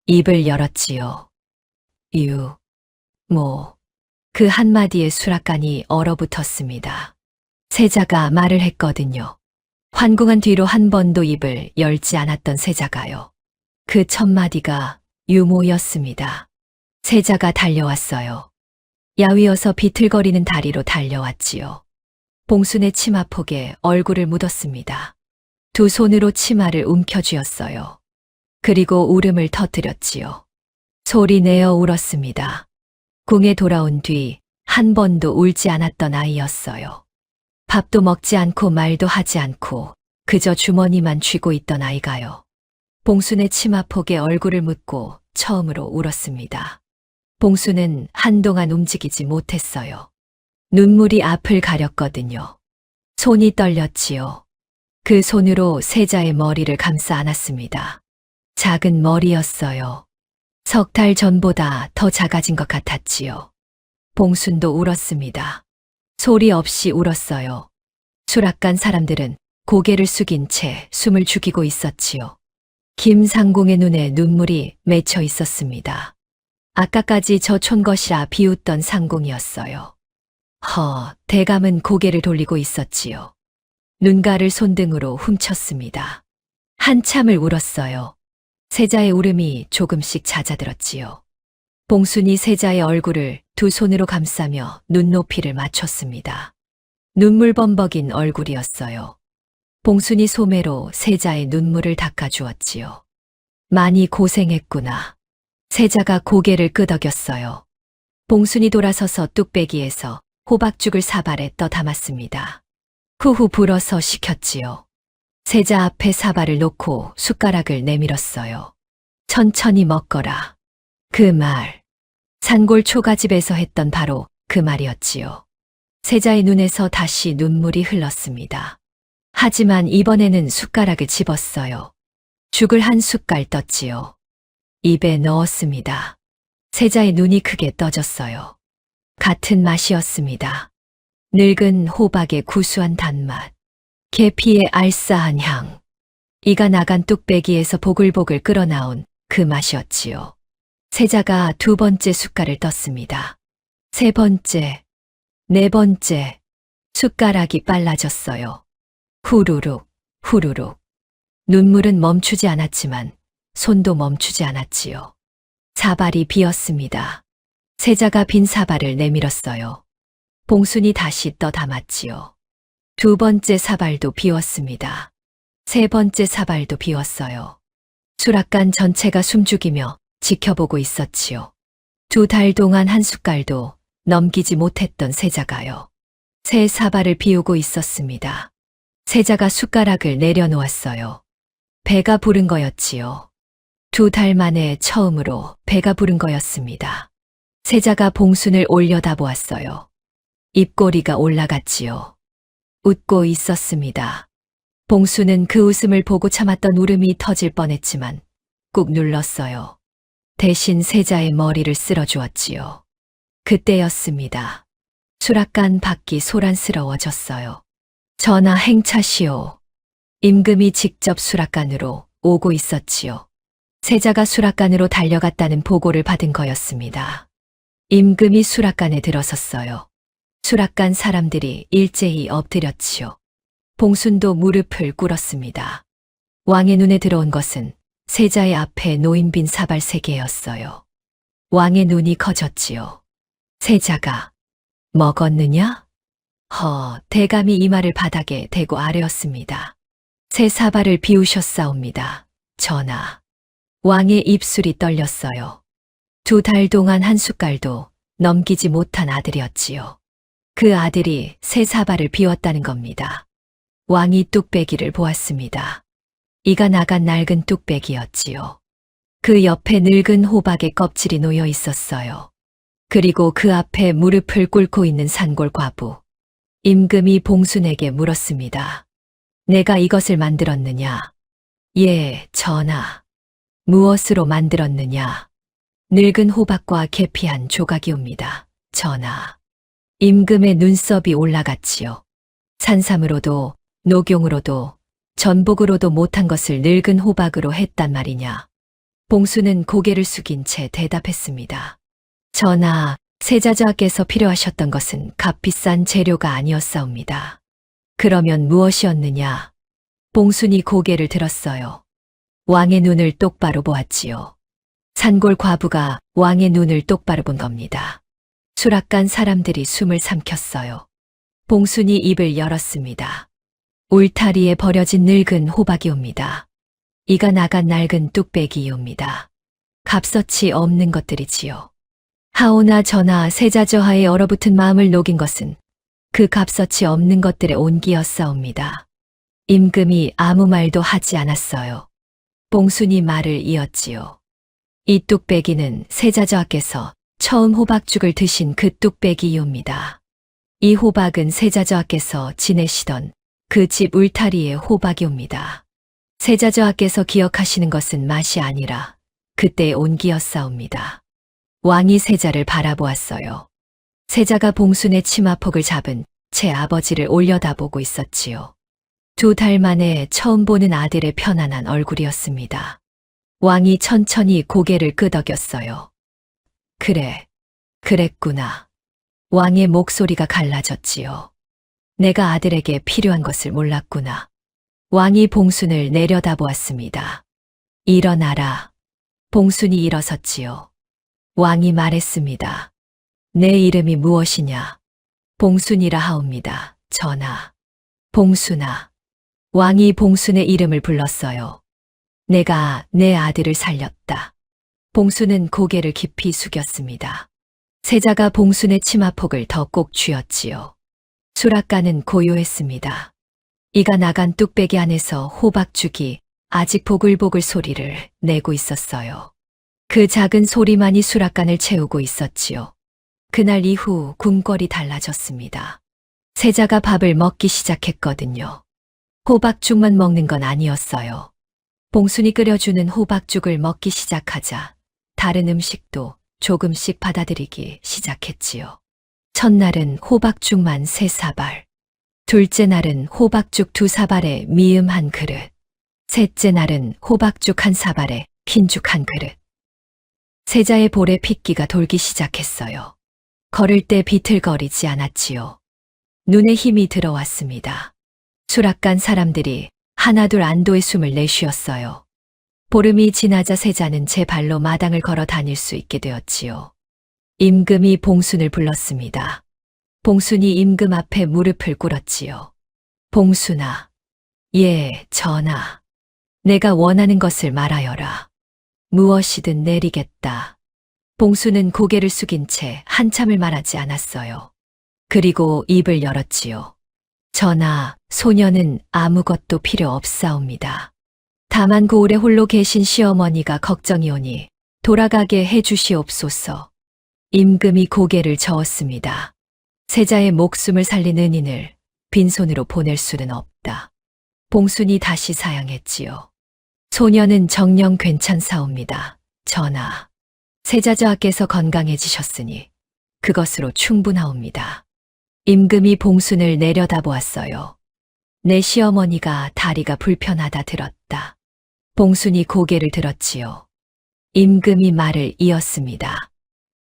입을 열었지요. 그 한마디에 수락관이 얼어붙었습니다. 세자가 말을 했거든요. 환궁한 뒤로 한 번도 입을 열지 않았던 세자가요. 그 첫 마디가 유모였습니다. 세자가 달려왔어요. 야위어서 비틀거리는 다리로 달려왔지요. 봉순의 치마폭에 얼굴을 묻었습니다. 두 손으로 치마를 움켜쥐었어요. 그리고 울음을 터뜨렸지요. 소리내어 울었습니다. 궁에 돌아온 뒤 한 번도 울지 않았던 아이였어요. 밥도 먹지 않고 말도 하지 않고 그저 주머니만 쥐고 있던 아이가요. 봉순의 치마폭에 얼굴을 묻고 처음으로 울었습니다. 봉순은 한동안 움직이지 못했어요. 눈물이 앞을 가렸거든요. 손이 떨렸지요. 그 손으로 세자의 머리를 감싸 안았습니다. 작은 머리였어요. 3달 전보다 더 작아진 것 같았지요. 봉순도 울었습니다. 소리 없이 울었어요. 수락관 사람들은 고개를 숙인 채 숨을 죽이고 있었지요. 김상공의 눈에 눈물이 맺혀 있었습니다. 아까까지 저 촌것이라 비웃던 상공이었어요. 대감은 고개를 돌리고 있었지요. 눈가를 손등으로 훔쳤습니다. 한참을 울었어요. 세자의 울음이 조금씩 잦아들었지요. 봉순이 세자의 얼굴을 두 손으로 감싸며 눈높이를 맞췄습니다. 눈물 범벅인 얼굴이었어요. 봉순이 소매로 세자의 눈물을 닦아주었지요. 많이 고생했구나. 세자가 고개를 끄덕였어요. 봉순이 돌아서서 뚝배기에서 호박죽을 사발에 떠 담았습니다. 후후 불어서 식혔지요. 세자 앞에 사발을 놓고 숟가락을 내밀었어요. 천천히 먹거라. 그 말, 산골 초가집에서 했던 바로 그 말이었지요. 세자의 눈에서 다시 눈물이 흘렀습니다. 하지만 이번에는 숟가락을 집었어요. 죽을 한 숟갈 떴지요. 입에 넣었습니다. 세자의 눈이 크게 떠졌어요. 같은 맛이었습니다. 늙은 호박의 구수한 단맛, 계피의 알싸한 향, 이가 나간 뚝배기에서 보글보글 끓어나온 그 맛이었지요. 세자가 두 번째 숟갈을 떴습니다. 세 번째, 네 번째, 숟가락이 빨라졌어요. 후루룩, 후루룩. 눈물은 멈추지 않았지만 손도 멈추지 않았지요. 사발이 비었습니다. 세자가 빈 사발을 내밀었어요. 봉순이 다시 떠 담았지요. 두 번째 사발도 비웠습니다. 세 번째 사발도 비웠어요. 수락관 전체가 숨죽이며 지켜보고 있었지요. 2달 동안 한 숟갈도 넘기지 못했던 세자가요. 새 사발을 비우고 있었습니다. 세자가 숟가락을 내려놓았어요. 배가 부른 거였지요. 2달 만에 처음으로 배가 부른 거였습니다. 세자가 봉순을 올려다보았어요. 입꼬리가 올라갔지요. 웃고 있었습니다. 봉순은 그 웃음을 보고 참았던 울음이 터질 뻔했지만 꾹 눌렀어요. 대신 세자의 머리를 쓸어주었지요. 그때였습니다. 수락관 밖이 소란스러워졌어요. 전하 행차시오. 임금이 직접 수락관으로 오고 있었지요. 세자가 수락관으로 달려갔다는 보고를 받은 거였습니다. 임금이 수락관에 들어섰어요. 수락관 사람들이 일제히 엎드렸지요. 봉순도 무릎을 꿇었습니다. 왕의 눈에 들어온 것은 세자의 앞에 놓인 빈 사발 3개였어요. 왕의 눈이 커졌지요. 세자가 먹었느냐? 대감이 이 말을 바닥에 대고 아뢰었습니다. 새 사발을 비우셨사옵니다. 전하. 왕의 입술이 떨렸어요. 2달 동안 한 숟갈도 넘기지 못한 아들이었지요. 그 아들이 새 사발을 비웠다는 겁니다. 왕이 뚝배기를 보았습니다. 이가 나간 낡은 뚝배기였지요. 그 옆에 늙은 호박의 껍질이 놓여 있었어요. 그리고 그 앞에 무릎을 꿇고 있는 산골 과부. 임금이 봉순에게 물었습니다. 내가 이것을 만들었느냐? 예, 전하. 무엇으로 만들었느냐? 늙은 호박과 계피한 조각이옵니다. 전하. 임금의 눈썹이 올라갔지요. 산삼으로도 녹용으로도 전복으로도 못한 것을 늙은 호박으로 했단 말이냐. 봉순은 고개를 숙인 채 대답했습니다. 전하, 세자저하께서 필요하셨던 것은 값비싼 재료가 아니었사옵니다. 그러면 무엇이었느냐? 봉순이 고개를 들었어요. 왕의 눈을 똑바로 보았지요. 산골 과부가 왕의 눈을 똑바로 본 겁니다. 수락관 사람들이 숨을 삼켰어요. 봉순이 입을 열었습니다. 울타리에 버려진 늙은 호박이옵니다. 이가 나간 낡은 뚝배기이옵니다. 값어치 없는 것들이지요. 하오나 전하 세자저하의 얼어붙은 마음을 녹인 것은 그 값어치 없는 것들의 온기였사옵니다. 임금이 아무 말도 하지 않았어요. 봉순이 말을 이었지요. 이 뚝배기는 세자저하께서 처음 호박죽을 드신 그 뚝배기이옵니다. 이 호박은 세자저하께서 지내시던 그 집 울타리의 호박이옵니다. 세자저하께서 기억하시는 것은 맛이 아니라 그때의 온기였사옵니다. 왕이 세자를 바라보았어요. 세자가 봉순의 치마폭을 잡은 제 아버지를 올려다보고 있었지요. 2달 만에 처음 보는 아들의 편안한 얼굴이었습니다. 왕이 천천히 고개를 끄덕였어요. 그래, 그랬구나. 왕의 목소리가 갈라졌지요. 내가 아들에게 필요한 것을 몰랐구나. 왕이 봉순을 내려다보았습니다. 일어나라. 봉순이 일어섰지요. 왕이 말했습니다. 내 이름이 무엇이냐? 봉순이라 하옵니다. 전하. 봉순아. 왕이 봉순의 이름을 불렀어요. 내가 내 아들을 살렸다. 봉순은 고개를 깊이 숙였습니다. 세자가 봉순의 치마폭을 더 꼭 쥐었지요. 수락관은 고요했습니다. 이가 나간 뚝배기 안에서 호박죽이 아직 보글보글 소리를 내고 있었어요. 그 작은 소리만이 수락관을 채우고 있었지요. 그날 이후 궁궐이 달라졌습니다. 세자가 밥을 먹기 시작했거든요. 호박죽만 먹는 건 아니었어요. 봉순이 끓여주는 호박죽을 먹기 시작하자 다른 음식도 조금씩 받아들이기 시작했지요. 첫날은 호박죽만 3사발, 둘째 날은 호박죽 2사발에 미음 1그릇, 셋째 날은 호박죽 1사발에 흰죽 1그릇. 세자의 볼에 핏기가 돌기 시작했어요. 걸을 때 비틀거리지 않았지요. 눈에 힘이 들어왔습니다. 수락관 사람들이 하나둘 안도의 숨을 내쉬었어요. 보름이 지나자 세자는 제 발로 마당을 걸어 다닐 수 있게 되었지요. 임금이 봉순을 불렀습니다. 봉순이 임금 앞에 무릎을 꿇었지요. 봉순아. 예, 전하. 내가 원하는 것을 말하여라. 무엇이든 내리겠다. 봉순은 고개를 숙인 채 한참을 말하지 않았어요. 그리고 입을 열었지요. 전하, 소녀는 아무것도 필요 없사옵니다. 다만 고을에 홀로 계신 시어머니가 걱정이오니 돌아가게 해주시옵소서. 임금이 고개를 저었습니다. 세자의 목숨을 살린 은인을 빈손으로 보낼 수는 없다. 봉순이 다시 사양했지요. 소녀는 정녕 괜찮사옵니다. 전하. 세자저하께서 건강해지셨으니 그것으로 충분하옵니다. 임금이 봉순을 내려다보았어요. 내 시어머니가 다리가 불편하다 들었다. 봉순이 고개를 들었지요. 임금이 말을 이었습니다.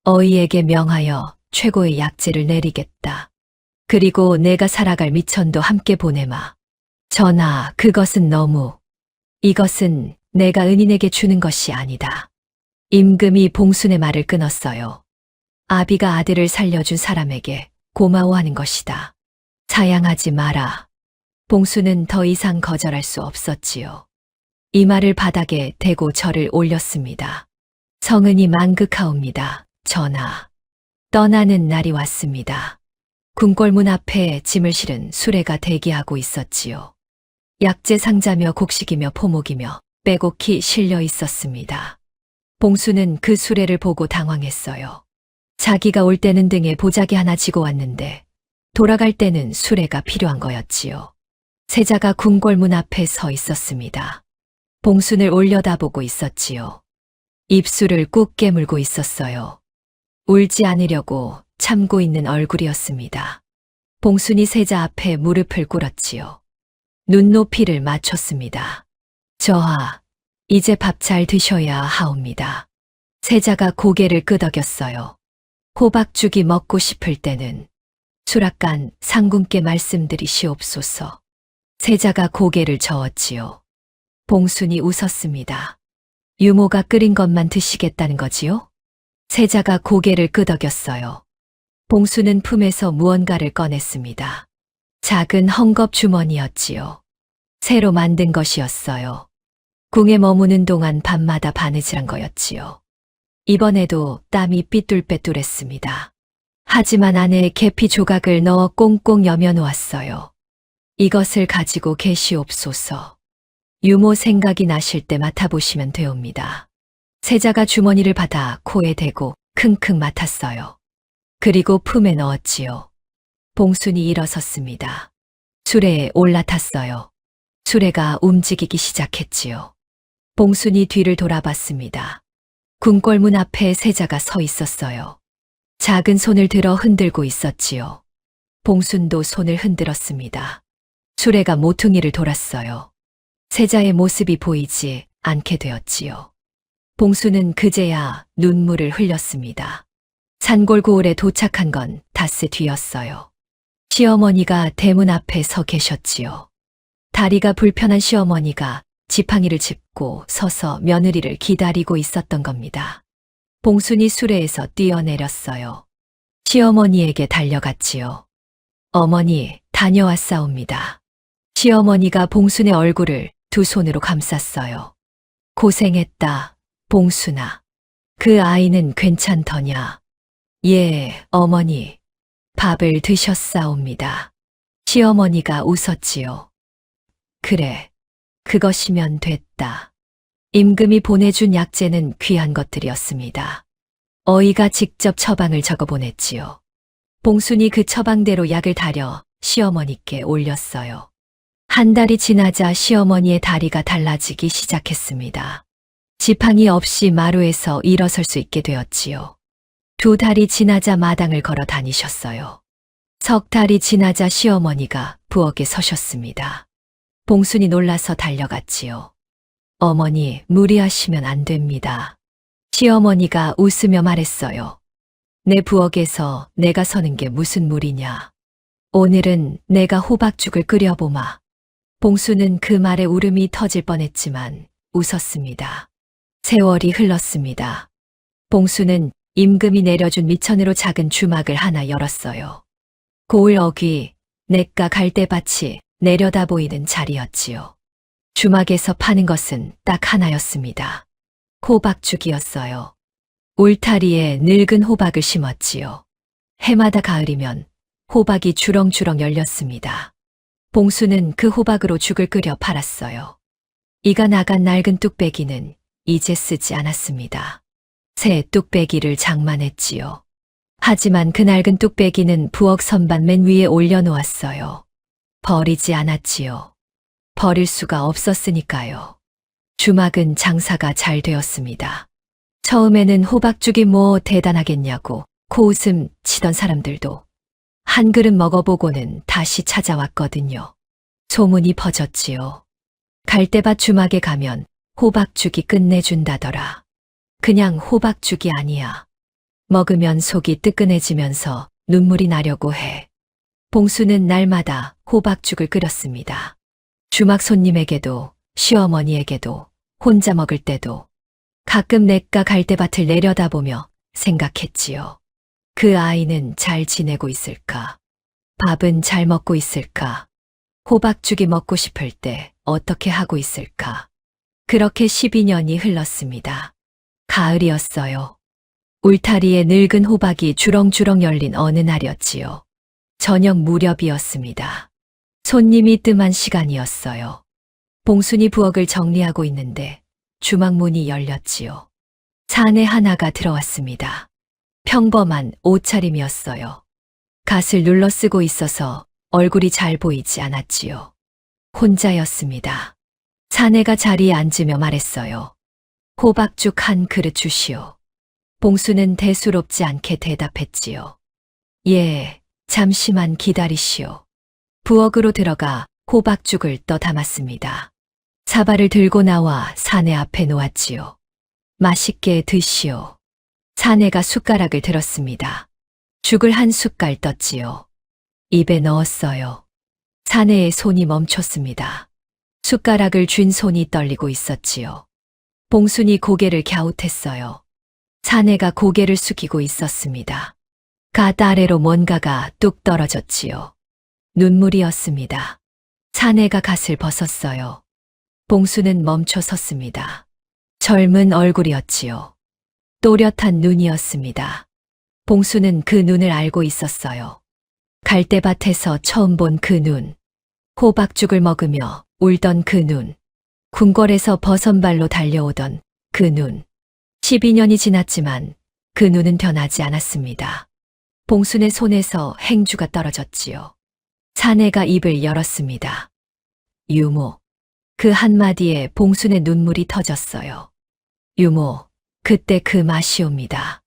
어이에게 명하여 최고의 약제를 내리겠다. 그리고 내가 살아갈 미천도 함께 보내마. 전하, 그것은 너무. 이것은 내가 은인에게 주는 것이 아니다. 임금이 봉순의 말을 끊었어요. 아비가 아들을 살려준 사람에게 고마워하는 것이다. 사양하지 마라. 봉순은 더 이상 거절할 수 없었지요. 이 말을 바닥에 대고 절을 올렸습니다. 성은이 만극하옵니다. 전하. 떠나는 날이 왔습니다. 궁궐문 앞에 짐을 실은 수레가 대기하고 있었지요. 약재 상자며 곡식이며 포목이며 빼곡히 실려 있었습니다. 봉수는 그 수레를 보고 당황했어요. 자기가 올 때는 등에 보자기 하나 지고 왔는데 돌아갈 때는 수레가 필요한 거였지요. 세자가 궁궐문 앞에 서 있었습니다. 봉순을 올려다보고 있었지요. 입술을 꾹 깨물고 있었어요. 울지 않으려고 참고 있는 얼굴이었습니다. 봉순이 세자 앞에 무릎을 꿇었지요. 눈높이를 맞췄습니다. 저하, 이제 밥 잘 드셔야 하옵니다. 세자가 고개를 끄덕였어요. 호박죽이 먹고 싶을 때는 수락관 상군께 말씀드리시옵소서. 세자가 고개를 저었지요. 봉순이 웃었습니다. 유모가 끓인 것만 드시겠다는 거지요? 세자가 고개를 끄덕였어요. 봉순은 품에서 무언가를 꺼냈습니다. 작은 헝겊 주머니였지요. 새로 만든 것이었어요. 궁에 머무는 동안 밤마다 바느질한 거였지요. 이번에도 땀이 삐뚤빼뚤했습니다. 하지만 안에 계피 조각을 넣어 꽁꽁 여며놓았어요. 이것을 가지고 계시옵소서. 유모 생각이 나실 때 맡아보시면 되옵니다. 세자가 주머니를 받아 코에 대고 킁킁 맡았어요. 그리고 품에 넣었지요. 봉순이 일어섰습니다. 수레에 올라탔어요. 수레가 움직이기 시작했지요. 봉순이 뒤를 돌아봤습니다. 궁궐문 앞에 세자가 서 있었어요. 작은 손을 들어 흔들고 있었지요. 봉순도 손을 흔들었습니다. 수레가 모퉁이를 돌았어요. 세자의 모습이 보이지 않게 되었지요. 봉수는 그제야 눈물을 흘렸습니다. 산골고을에 도착한 건 닷새 뒤였어요. 시어머니가 대문 앞에 서 계셨지요. 다리가 불편한 시어머니가 지팡이를 짚고 서서 며느리를 기다리고 있었던 겁니다. 봉순이 수레에서 뛰어내렸어요. 시어머니에게 달려갔지요. 어머니, 다녀왔사옵니다. 시어머니가 봉순의 얼굴을 두 손으로 감쌌어요. 고생했다, 봉순아. 그 아이는 괜찮더냐? 예, 어머니. 밥을 드셨사옵니다. 시어머니가 웃었지요. 그래, 그것이면 됐다. 임금이 보내준 약재는 귀한 것들이었습니다. 어이가 직접 처방을 적어 보냈지요. 봉순이 그 처방대로 약을 다려 시어머니께 올렸어요. 한 달이 지나자 시어머니의 다리가 달라지기 시작했습니다. 지팡이 없이 마루에서 일어설 수 있게 되었지요. 두 달이 지나자 마당을 걸어 다니셨어요. 석 달이 지나자 시어머니가 부엌에 서셨습니다. 봉순이 놀라서 달려갔지요. 어머니, 무리하시면 안 됩니다. 시어머니가 웃으며 말했어요. 내 부엌에서 내가 서는 게 무슨 무리냐. 오늘은 내가 호박죽을 끓여보마. 봉수는 그 말에 울음이 터질 뻔했지만 웃었습니다. 세월이 흘렀습니다. 봉수는 임금이 내려준 미천으로 작은 주막을 하나 열었어요. 고을 어귀, 냇가 갈대밭이 내려다 보이는 자리였지요. 주막에서 파는 것은 딱 하나였습니다. 호박죽이었어요. 울타리에 늙은 호박을 심었지요. 해마다 가을이면 호박이 주렁주렁 열렸습니다. 봉수는 그 호박으로 죽을 끓여 팔았어요. 이가 나간 낡은 뚝배기는 이제 쓰지 않았습니다. 새 뚝배기를 장만했지요. 하지만 그 낡은 뚝배기는 부엌 선반 맨 위에 올려놓았어요. 버리지 않았지요. 버릴 수가 없었으니까요. 주막은 장사가 잘 되었습니다. 처음에는 호박죽이 뭐 대단하겠냐고 코웃음 치던 사람들도 한 그릇 먹어보고는 다시 찾아왔거든요. 소문이 퍼졌지요. 갈대밭 주막에 가면 호박죽이 끝내준다더라. 그냥 호박죽이 아니야. 먹으면 속이 뜨끈해지면서 눈물이 나려고 해. 봉수는 날마다 호박죽을 끓였습니다. 주막 손님에게도 시어머니에게도 혼자 먹을 때도 가끔 냇가 갈대밭을 내려다보며 생각했지요. 그 아이는 잘 지내고 있을까? 밥은 잘 먹고 있을까? 호박죽이 먹고 싶을 때 어떻게 하고 있을까? 그렇게 12년이 흘렀습니다. 가을이었어요. 울타리에 늙은 호박이 주렁주렁 열린 어느 날이었지요. 저녁 무렵이었습니다. 손님이 뜸한 시간이었어요. 봉순이 부엌을 정리하고 있는데 주막 문이 열렸지요. 사내 하나가 들어왔습니다. 평범한 옷차림이었어요. 갓을 눌러 쓰고 있어서 얼굴이 잘 보이지 않았지요. 혼자였습니다. 사내가 자리에 앉으며 말했어요. 호박죽 한 그릇 주시오. 봉수는 대수롭지 않게 대답했지요. 예, 잠시만 기다리시오. 부엌으로 들어가 호박죽을 떠 담았습니다. 사발을 들고 나와 사내 앞에 놓았지요. 맛있게 드시오. 사내가 숟가락을 들었습니다. 죽을 한 숟갈 떴지요. 입에 넣었어요. 사내의 손이 멈췄습니다. 숟가락을 쥔 손이 떨리고 있었지요. 봉순이 고개를 갸웃했어요. 사내가 고개를 숙이고 있었습니다. 갓 아래로 뭔가가 뚝 떨어졌지요. 눈물이었습니다. 사내가 갓을 벗었어요. 봉수는 멈춰 섰습니다. 젊은 얼굴이었지요. 또렷한 눈이었습니다. 봉수는 그 눈을 알고 있었어요. 갈대밭에서 처음 본 그 눈, 호박죽을 먹으며 울던 그 눈, 궁궐에서 버선발로 달려오던 그 눈. 12년이 지났지만 그 눈은 변하지 않았습니다. 봉순의 손에서 행주가 떨어졌지요. 사내가 입을 열었습니다. 유모. 그 한마디에 봉순의 눈물이 터졌어요. 유모, 그때 그 맛이옵니다.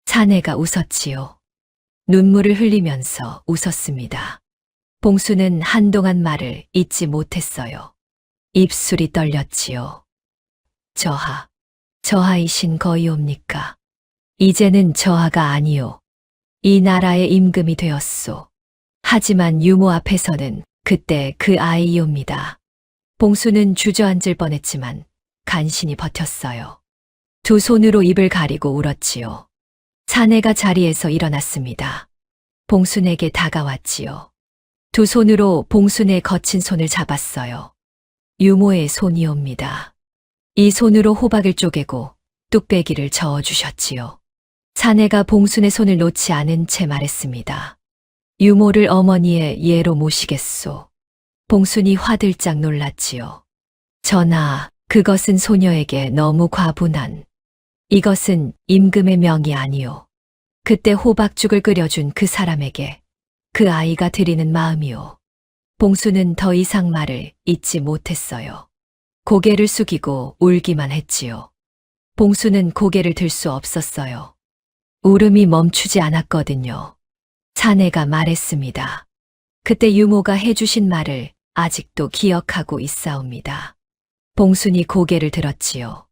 사내가 웃었지요. 눈물을 흘리면서 웃었습니다. 봉수는 한동안 말을 잇지 못했어요. 입술이 떨렸지요. 저하. 저하이신 거이옵니까? 이제는 저하가 아니요. 이 나라의 임금이 되었소. 하지만 유모 앞에서는 그때 그 아이이옵니다. 봉수는 주저앉을 뻔했지만 간신히 버텼어요. 두 손으로 입을 가리고 울었지요. 사내가 자리에서 일어났습니다. 봉순에게 다가왔지요. 두 손으로 봉순의 거친 손을 잡았어요. 유모의 손이옵니다. 이 손으로 호박을 쪼개고 뚝배기를 저어주셨지요. 사내가 봉순의 손을 놓지 않은 채 말했습니다. 유모를 어머니의 예로 모시겠소. 봉순이 화들짝 놀랐지요. 전하, 그것은 소녀에게 너무 과분한. 이것은 임금의 명이 아니오. 그때 호박죽을 끓여준 그 사람에게 그 아이가 드리는 마음이오. 봉수는 더 이상 말을 잇지 못했어요. 고개를 숙이고 울기만 했지요. 봉수는 고개를 들 수 없었어요. 울음이 멈추지 않았거든요. 사내가 말했습니다. 그때 유모가 해주신 말을 아직도 기억하고 있사옵니다. 봉순이 고개를 들었지요.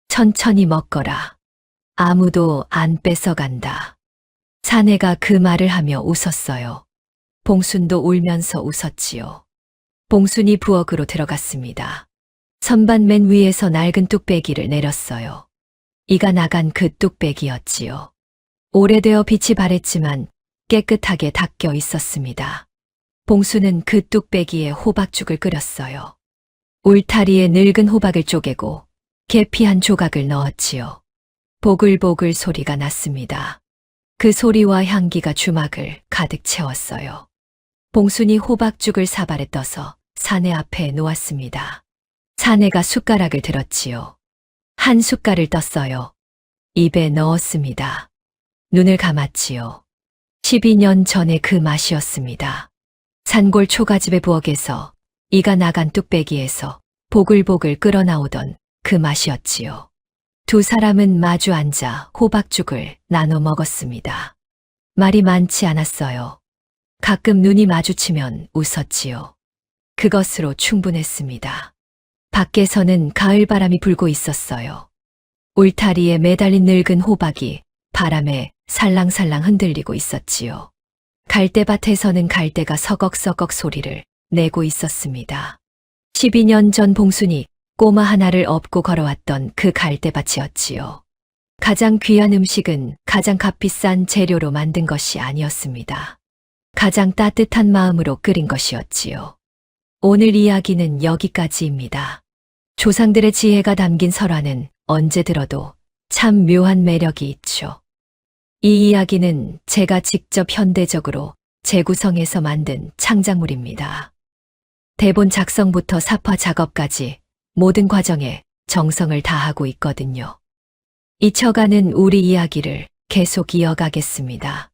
천천히 먹거라. 아무도 안 뺏어간다. 사내가 그 말을 하며 웃었어요. 봉순도 울면서 웃었지요. 봉순이 부엌으로 들어갔습니다. 선반 맨 위에서 낡은 뚝배기를 내렸어요. 이가 나간 그 뚝배기였지요. 오래되어 빛이 바랬지만 깨끗하게 닦여 있었습니다. 봉수는 그 뚝배기에 호박죽을 끓였어요. 울타리에 늙은 호박을 쪼개고 계피 한 조각을 넣었지요. 보글보글 소리가 났습니다. 그 소리와 향기가 주막을 가득 채웠어요. 봉순이 호박죽을 사발에 떠서 사내 앞에 놓았습니다. 사내가 숟가락을 들었지요. 한 숟갈을 떴어요. 입에 넣었습니다. 눈을 감았지요. 12년 전의 그 맛이었습니다. 산골 초가집의 부엌에서 이가 나간 뚝배기에서 보글보글 끓어나오던 그 맛이었지요. 두 사람은 마주 앉아 호박죽을 나눠 먹었습니다. 말이 많지 않았어요. 가끔 눈이 마주치면 웃었지요. 그것으로 충분했습니다. 밖에서는 가을바람이 불고 있었어요. 울타리에 매달린 늙은 호박이 바람에 살랑살랑 흔들리고 있었지요. 갈대밭에서는 갈대가 서걱서걱 소리를 내고 있었습니다. 12년 전 봉순이 꼬마 하나를 업고 걸어왔던 그 갈대밭이었지요. 가장 귀한 음식은 가장 값비싼 재료로 만든 것이 아니었습니다. 가장 따뜻한 마음으로 끓인 것이었지요. 오늘 이야기는 여기까지입니다. 조상들의 지혜가 담긴 설화는 언제 들어도 참 묘한 매력이 있죠. 이 이야기는 제가 직접 현대적으로 재구성해서 만든 창작물입니다. 대본 작성부터 사파 작업까지 모든 과정에 정성을 다하고 있거든요. 잊혀가는 우리 이야기를 계속 이어가겠습니다.